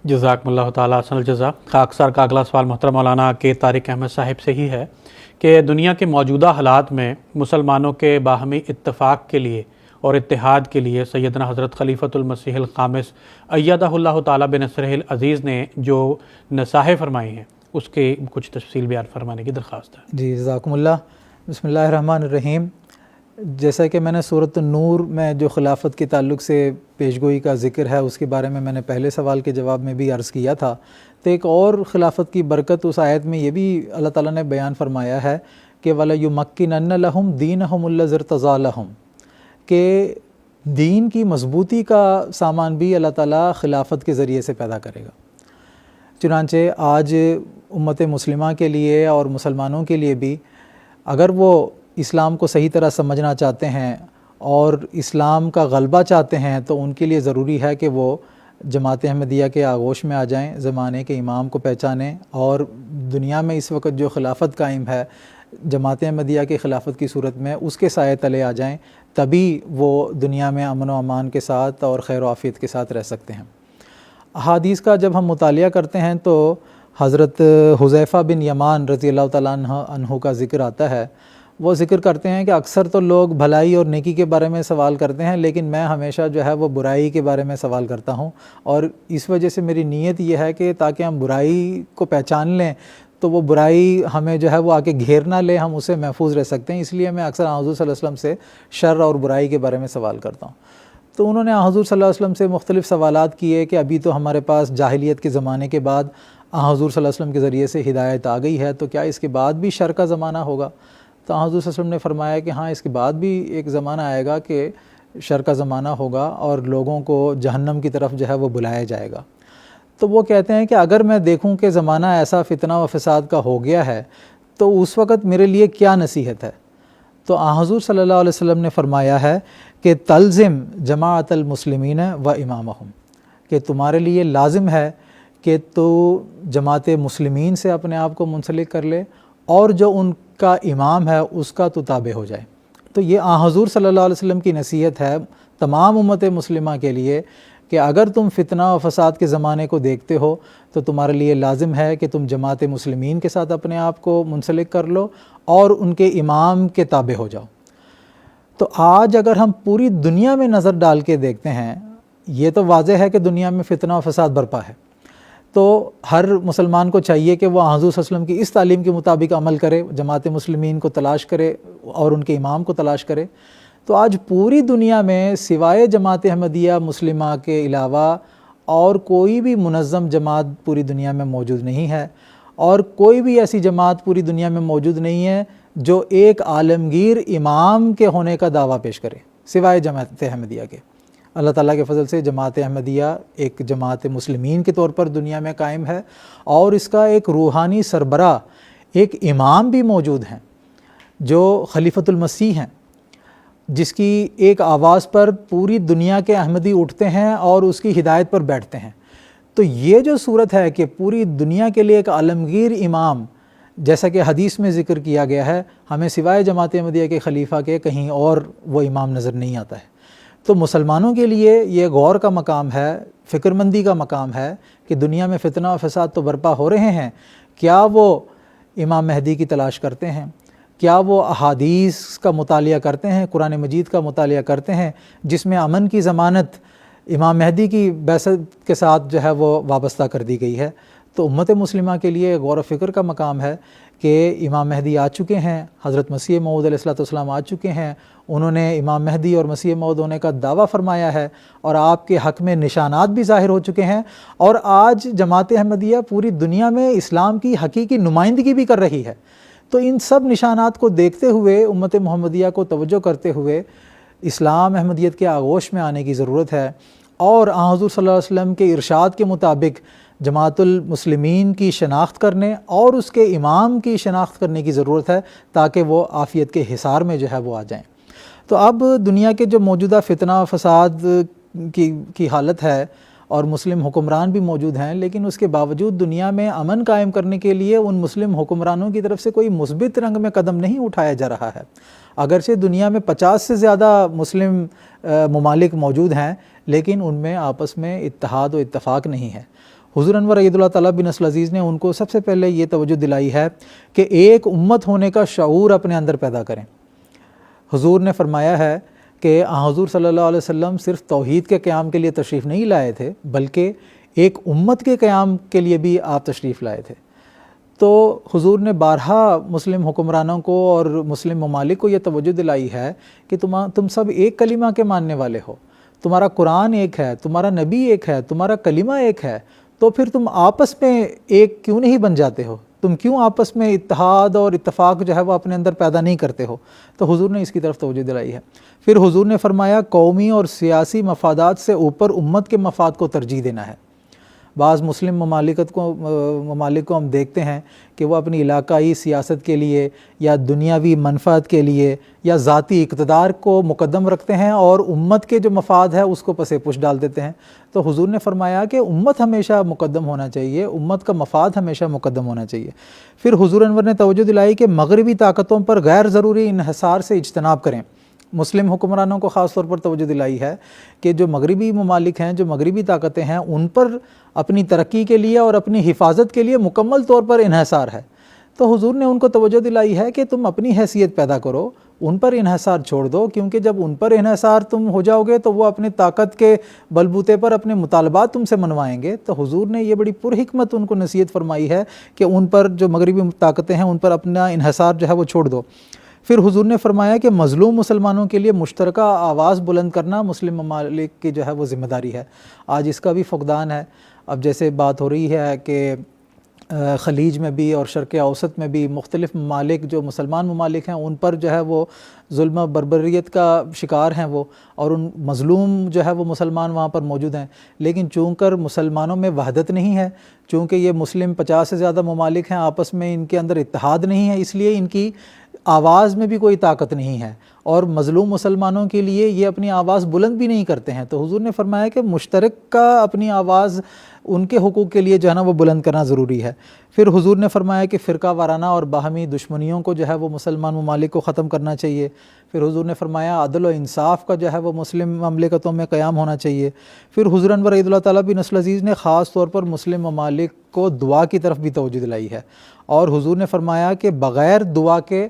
جزاکم اللہ تعالیٰ احسن الجزا۔ خاکسار کا اگلا سوال محترم مولانا کے طارق احمد صاحب سے ہی ہے کہ دنیا کے موجودہ حالات میں مسلمانوں کے باہمی اتفاق کے لیے اور اتحاد کے لیے سیدنا حضرت خلیفۃ المسیح الخامس ایدہ اللہ تعالیٰ بنصرہ العزیز نے جو نصائح فرمائی ہیں اس کے کچھ تفصیل بیان فرمانے کی درخواست ہے۔ جی جزاکم اللہ۔ بسم اللہ الرحمن الرحیم۔ جیسا کہ میں نے سورۃ النور میں جو خلافت کے تعلق سے پیشگوئی کا ذکر ہے اس کے بارے میں نے پہلے سوال کے جواب میں بھی عرض کیا تھا، تو ایک اور خلافت کی برکت اس آیت میں یہ بھی اللہ تعالیٰ نے بیان فرمایا ہے کہ وَلَيُمَكِّنَنَّ لَهُمْ دِينَهُمُ الَّذِي ارْتَضَىٰ لَهُمْ، کہ دین کی مضبوطی کا سامان بھی اللہ تعالیٰ خلافت کے ذریعے سے پیدا کرے گا۔ چنانچہ آج امت مسلمہ کے لیے اور مسلمانوں کے لیے بھی اگر وہ اسلام کو صحیح طرح سمجھنا چاہتے ہیں اور اسلام کا غلبہ چاہتے ہیں تو ان کے لیے ضروری ہے کہ وہ جماعت احمدیہ کے آغوش میں آ جائیں، زمانے کے امام کو پہچانیں، اور دنیا میں اس وقت جو خلافت قائم ہے جماعت احمدیہ کے خلافت کی صورت میں اس کے سائے تلے آ جائیں، تبھی وہ دنیا میں امن و امان کے ساتھ اور خیر و عافیت کے ساتھ رہ سکتے ہیں۔ احادیث کا جب ہم مطالعہ کرتے ہیں تو حضرت حذیفہ بن یمان رضی اللہ تعالیٰ عنہ کا ذکر آتا ہے۔ وہ ذکر کرتے ہیں کہ اکثر تو لوگ بھلائی اور نیکی کے بارے میں سوال کرتے ہیں، لیکن میں ہمیشہ جو ہے وہ برائی کے بارے میں سوال کرتا ہوں، اور اس وجہ سے میری نیت یہ ہے کہ تاکہ ہم برائی کو پہچان لیں تو وہ برائی ہمیں جو ہے وہ آ کے گھیر نہ لے، ہم اسے محفوظ رہ سکتے ہیں۔ اس لیے میں اکثر حضور صلی اللہ علیہ وسلم سے شر اور برائی کے بارے میں سوال کرتا ہوں۔ تو انہوں نے حضور صلی اللہ علیہ وسلم سے مختلف سوالات کیے کہ ابھی تو ہمارے پاس جاہلیت کے زمانے کے بعد حضور صلی اللہ علیہ وسلم کے ذریعے سے ہدایت آ گئی ہے، تو کیا اس کے بعد بھی شر کا زمانہ ہوگا؟ تو حضور صلی اللہ علیہ وسلم نے فرمایا کہ ہاں، اس کے بعد بھی ایک زمانہ آئے گا کہ شر کا زمانہ ہوگا اور لوگوں کو جہنم کی طرف جو ہے وہ بلایا جائے گا۔ تو وہ کہتے ہیں کہ اگر میں دیکھوں کہ زمانہ ایسا فتنہ و فساد کا ہو گیا ہے تو اس وقت میرے لیے کیا نصیحت ہے؟ تو حضور صلی اللہ علیہ وسلم نے فرمایا ہے کہ تلزم جماعت المسلمین و امامہم، کہ تمہارے لیے لازم ہے کہ تو جماعت مسلمین سے اپنے آپ کو منسلک کر لے اور جو ان کا امام ہے اس کا تو تابع ہو جائے۔ تو یہ حضور صلی اللہ علیہ وسلم کی نصیحت ہے تمام امت مسلمہ کے لیے کہ اگر تم فتنہ و فساد کے زمانے کو دیکھتے ہو تو تمہارے لیے لازم ہے کہ تم جماعت مسلمین کے ساتھ اپنے آپ کو منسلک کر لو اور ان کے امام کے تابع ہو جاؤ۔ تو آج اگر ہم پوری دنیا میں نظر ڈال کے دیکھتے ہیں، یہ تو واضح ہے کہ دنیا میں فتنہ و فساد برپا ہے، تو ہر مسلمان کو چاہیے کہ وہ حضور صلی اللہ علیہ وسلم کی اس تعلیم کے مطابق عمل کرے، جماعت مسلمین کو تلاش کرے اور ان کے امام کو تلاش کرے۔ تو آج پوری دنیا میں سوائے جماعت احمدیہ مسلمہ کے علاوہ اور کوئی بھی منظم جماعت پوری دنیا میں موجود نہیں ہے، اور کوئی بھی ایسی جماعت پوری دنیا میں موجود نہیں ہے جو ایک عالمگیر امام کے ہونے کا دعویٰ پیش کرے سوائے جماعت احمدیہ کے۔ اللہ تعالیٰ کے فضل سے جماعت احمدیہ ایک جماعت مسلمین کے طور پر دنیا میں قائم ہے، اور اس کا ایک روحانی سربراہ، ایک امام بھی موجود ہیں جو خلیفۃ المسیح ہیں، جس کی ایک آواز پر پوری دنیا کے احمدی اٹھتے ہیں اور اس کی ہدایت پر بیٹھتے ہیں۔ تو یہ جو صورت ہے کہ پوری دنیا کے لیے ایک عالمگیر امام جیسا کہ حدیث میں ذکر کیا گیا ہے، ہمیں سوائے جماعت احمدیہ کے خلیفہ کے کہیں اور وہ امام نظر نہیں آتا ہے۔ تو مسلمانوں کے لیے یہ غور کا مقام ہے، فکر مندی کا مقام ہے کہ دنیا میں فتنہ و فساد تو برپا ہو رہے ہیں، کیا وہ امام مہدی کی تلاش کرتے ہیں؟ کیا وہ احادیث کا مطالعہ کرتے ہیں، قرآن مجید کا مطالعہ کرتے ہیں جس میں امن کی ضمانت امام مہدی کی بعثت کے ساتھ جو ہے وہ وابستہ کر دی گئی ہے؟ تو امت مسلمہ کے لیے غور و فکر کا مقام ہے کہ امام مہدی آ چکے ہیں، حضرت مسیح موعود علیہ الصلوۃ والسلام آ چکے ہیں، انہوں نے امام مہدی اور مسیح موعود ہونے کا دعویٰ فرمایا ہے اور آپ کے حق میں نشانات بھی ظاہر ہو چکے ہیں، اور آج جماعت احمدیہ پوری دنیا میں اسلام کی حقیقی نمائندگی بھی کر رہی ہے۔ تو ان سب نشانات کو دیکھتے ہوئے، امت محمدیہ کو توجہ کرتے ہوئے اسلام احمدیت کے آغوش میں آنے کی ضرورت ہے، اور آن حضور صلی اللہ علیہ وسلم کے ارشاد کے مطابق جماعت المسلمین کی شناخت کرنے اور اس کے امام کی شناخت کرنے کی ضرورت ہے تاکہ وہ عافیت کے حصار میں جو ہے وہ آ جائیں۔ تو اب دنیا کے جو موجودہ فتنہ و فساد کی حالت ہے اور مسلم حکمران بھی موجود ہیں، لیکن اس کے باوجود دنیا میں امن قائم کرنے کے لیے ان مسلم حکمرانوں کی طرف سے کوئی مثبت رنگ میں قدم نہیں اٹھایا جا رہا ہے۔ اگرچہ دنیا میں 50 سے زیادہ مسلم ممالک موجود ہیں، لیکن ان میں آپس میں اتحاد و اتفاق نہیں ہے۔ حضور انور اید اللہ تعالیٰ بن نصر العزیز نے ان کو سب سے پہلے یہ توجہ دلائی ہے کہ ایک امت ہونے کا شعور اپنے اندر پیدا کریں۔ حضور نے فرمایا ہے کہ حضور صلی اللہ علیہ وسلم صرف توحید کے قیام کے لیے تشریف نہیں لائے تھے، بلکہ ایک امت کے قیام کے لیے بھی آپ تشریف لائے تھے۔ تو حضور نے بارہا مسلم حکمرانوں کو اور مسلم ممالک کو یہ توجہ دلائی ہے کہ تم سب ایک کلمہ کے ماننے والے ہو، تمہارا قرآن ایک ہے، تمہارا نبی ایک ہے، تمہارا کلمہ ایک ہے، تو پھر تم آپس میں ایک کیوں نہیں بن جاتے ہو؟ تم کیوں آپس میں اتحاد اور اتفاق جو ہے وہ اپنے اندر پیدا نہیں کرتے ہو؟ تو حضور نے اس کی طرف توجہ دلائی ہے۔ پھر حضور نے فرمایا قومی اور سیاسی مفادات سے اوپر امت کے مفاد کو ترجیح دینا ہے۔ بعض مسلم ممالک کو ہم دیکھتے ہیں کہ وہ اپنی علاقائی سیاست کے لیے یا دنیاوی منفعت کے لیے یا ذاتی اقتدار کو مقدم رکھتے ہیں اور امت کے جو مفاد ہے اس کو پس پش ڈال دیتے ہیں۔ تو حضور نے فرمایا کہ امت ہمیشہ مقدم ہونا چاہیے، امت کا مفاد ہمیشہ مقدم ہونا چاہیے۔ پھر حضور انور نے توجہ دلائی کہ مغربی طاقتوں پر غیر ضروری انحصار سے اجتناب کریں۔ مسلم حکمرانوں کو خاص طور پر توجہ دلائی ہے کہ جو مغربی ممالک ہیں، جو مغربی طاقتیں ہیں، ان پر اپنی ترقی کے لیے اور اپنی حفاظت کے لیے مکمل طور پر انحصار ہے۔ تو حضور نے ان کو توجہ دلائی ہے کہ تم اپنی حیثیت پیدا کرو، ان پر انحصار چھوڑ دو، کیونکہ جب ان پر انحصار تم ہو جاؤ گے تو وہ اپنی طاقت کے بلبوتے پر اپنے مطالبات تم سے منوائیں گے۔ تو حضور نے یہ بڑی پرحکمت ان کو نصیحت فرمائی ہے کہ ان پر جو مغربی طاقتیں ہیں ان پر اپنا انحصار جو ہے وہ چھوڑ دو۔ پھر حضور نے فرمایا کہ مظلوم مسلمانوں کے لیے مشترکہ آواز بلند کرنا مسلم ممالک کی جو ہے وہ ذمہ داری ہے۔ آج اس کا بھی فقدان ہے۔ اب جیسے بات ہو رہی ہے کہ خلیج میں بھی اور شرق اوسط میں بھی مختلف ممالک جو مسلمان ممالک ہیں ان پر جو ہے وہ ظلم و بربریت کا شکار ہیں وہ، اور ان مظلوم جو ہے وہ مسلمان وہاں پر موجود ہیں، لیکن چونکہ مسلمانوں میں وحدت نہیں ہے، چونکہ یہ مسلم 50 سے زیادہ ممالک ہیں، آپس میں ان کے اندر اتحاد نہیں ہے، اس لیے ان کی آواز میں بھی کوئی طاقت نہیں ہے، اور مظلوم مسلمانوں کے لیے یہ اپنی آواز بلند بھی نہیں کرتے ہیں۔ تو حضور نے فرمایا کہ مشترک کا اپنی آواز ان کے حقوق کے لیے جو ہے نا وہ بلند کرنا ضروری ہے۔ پھر حضور نے فرمایا کہ فرقہ وارانہ اور باہمی دشمنیوں کو جو ہے وہ مسلمان ممالک کو ختم کرنا چاہیے۔ پھر حضور نے فرمایا عدل و انصاف کا جو ہے وہ مسلم مملکتوں میں قیام ہونا چاہیے۔ پھر حضور انور عید اللہ تعالیٰ بن نصر العزیز نے خاص طور پر مسلم ممالک کو دعا کی طرف بھی توجہ دلائی ہے، اور حضور نے فرمایا کہ بغیر دعا کے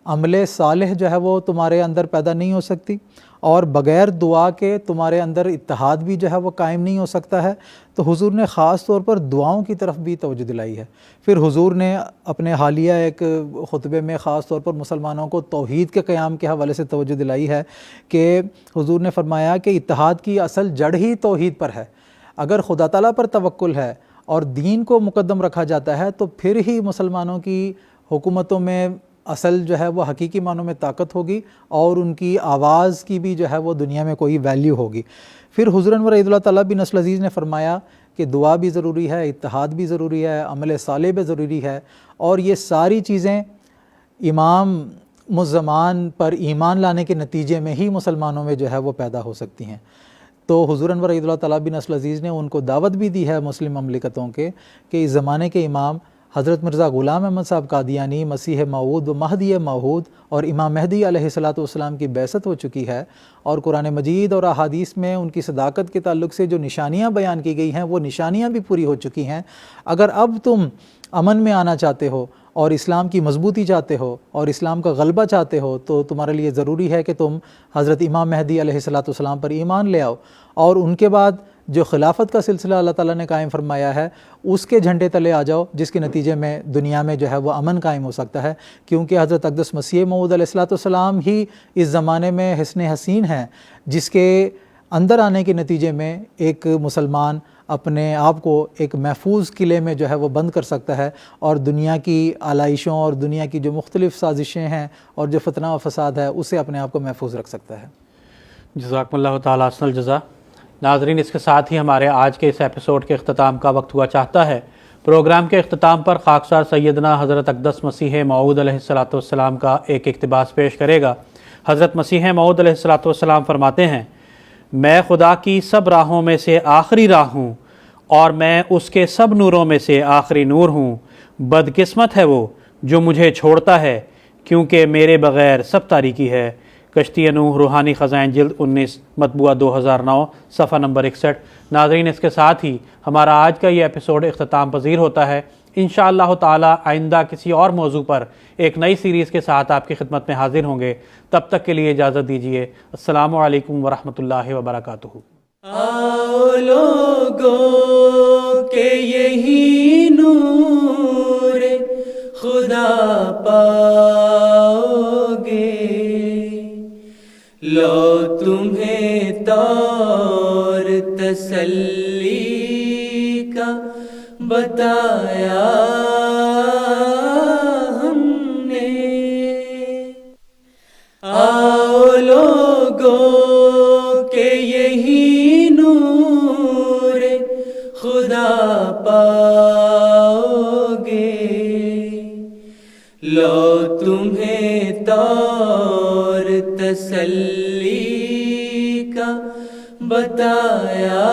عمل صالح جو ہے وہ تمہارے اندر پیدا نہیں ہو سکتی، اور بغیر دعا کے تمہارے اندر اتحاد بھی جو ہے وہ قائم نہیں ہو سکتا ہے۔ تو حضور نے خاص طور پر دعاؤں کی طرف بھی توجہ دلائی ہے۔ پھر حضور نے اپنے حالیہ ایک خطبے میں خاص طور پر مسلمانوں کو توحید کے قیام کے حوالے سے توجہ دلائی ہے کہ حضور نے فرمایا کہ اتحاد کی اصل جڑ ہی توحید پر ہے۔ اگر خدا تعالیٰ پر توکل ہے اور دین کو مقدم رکھا جاتا ہے تو پھر ہی مسلمانوں کی حکومتوں میں اصل جو ہے وہ حقیقی معنوں میں طاقت ہوگی، اور ان کی آواز کی بھی جو ہے وہ دنیا میں کوئی ویلیو ہوگی۔ پھر حضور انور عید اللہ تعالیٰ بن نصر العزیز نے فرمایا کہ دعا بھی ضروری ہے، اتحاد بھی ضروری ہے، عمل صالح بھی ضروری ہے، اور یہ ساری چیزیں امام الزمان پر ایمان لانے کے نتیجے میں ہی مسلمانوں میں جو ہے وہ پیدا ہو سکتی ہیں۔ تو حضور انور عید اللہ تعالیٰ بن نصر العزیز نے ان کو دعوت بھی دی ہے مسلم مملکتوں کے کہ اس زمانے کے امام حضرت مرزا غلام احمد صاحب قادیانی مسیح موعود و مہدی موعود اور امام مہدی علیہ الصلوۃ والسلام کی بعثت ہو چکی ہے، اور قرآن مجید اور احادیث میں ان کی صداقت کے تعلق سے جو نشانیاں بیان کی گئی ہیں وہ نشانیاں بھی پوری ہو چکی ہیں۔ اگر اب تم امن میں آنا چاہتے ہو اور اسلام کی مضبوطی چاہتے ہو اور اسلام کا غلبہ چاہتے ہو تو تمہارے لیے ضروری ہے کہ تم حضرت امام مہدی علیہ الصلوۃ والسلام پر ایمان لے آؤ، اور ان کے بعد جو خلافت کا سلسلہ اللہ تعالیٰ نے قائم فرمایا ہے اس کے جھنڈے تلے آ جاؤ، جس کے نتیجے میں دنیا میں جو ہے وہ امن قائم ہو سکتا ہے، کیونکہ حضرت اقدس مسیح موعود علیہ الصلوۃ والسلام ہی اس زمانے میں حصن حسین ہیں جس کے اندر آنے کے نتیجے میں ایک مسلمان اپنے آپ کو ایک محفوظ قلعے میں جو ہے وہ بند کر سکتا ہے، اور دنیا کی آلائشوں اور دنیا کی جو مختلف سازشیں ہیں اور جو فتنہ و فساد ہے اسے اپنے آپ کو محفوظ رکھ سکتا ہے۔ جزاکم اللہ تعالیٰ احسن الجزا۔ ناظرین، اس کے ساتھ ہی ہمارے آج کے اس ایپیسوڈ کے اختتام کا وقت ہوا چاہتا ہے۔ پروگرام کے اختتام پر خاکسار سیدنا حضرت اقدس مسیح موعود علیہ الصلوۃ والسلام کا ایک اقتباس پیش کرے گا۔ حضرت مسیح موعود علیہ الصلوۃ والسلام فرماتے ہیں، میں خدا کی سب راہوں میں سے آخری راہ ہوں اور میں اس کے سب نوروں میں سے آخری نور ہوں۔ بدقسمت ہے وہ جو مجھے چھوڑتا ہے، کیونکہ میرے بغیر سب تاریکی ہے۔ کشتی نوح، روحانی خزائن، جلد 19، مطبوعہ 2009، صفحہ نمبر 61۔ ناظرین، اس کے ساتھ ہی ہمارا آج کا یہ ایپیسوڈ اختتام پذیر ہوتا ہے۔ انشاءاللہ تعالی آئندہ کسی اور موضوع پر ایک نئی سیریز کے ساتھ آپ کی خدمت میں حاضر ہوں گے۔ تب تک کے لیے اجازت دیجیے۔ السلام علیکم ورحمۃ اللہ وبرکاتہ۔ آؤ لوگوں کہ یہی نور خدا پاؤ گے، لو تمہیں طور تسلی کا بتایا ہم نے۔ آؤ لوگوں کہ یہی نور خدا پاؤ گے، لو تمہیں طور تسلی کا بتایا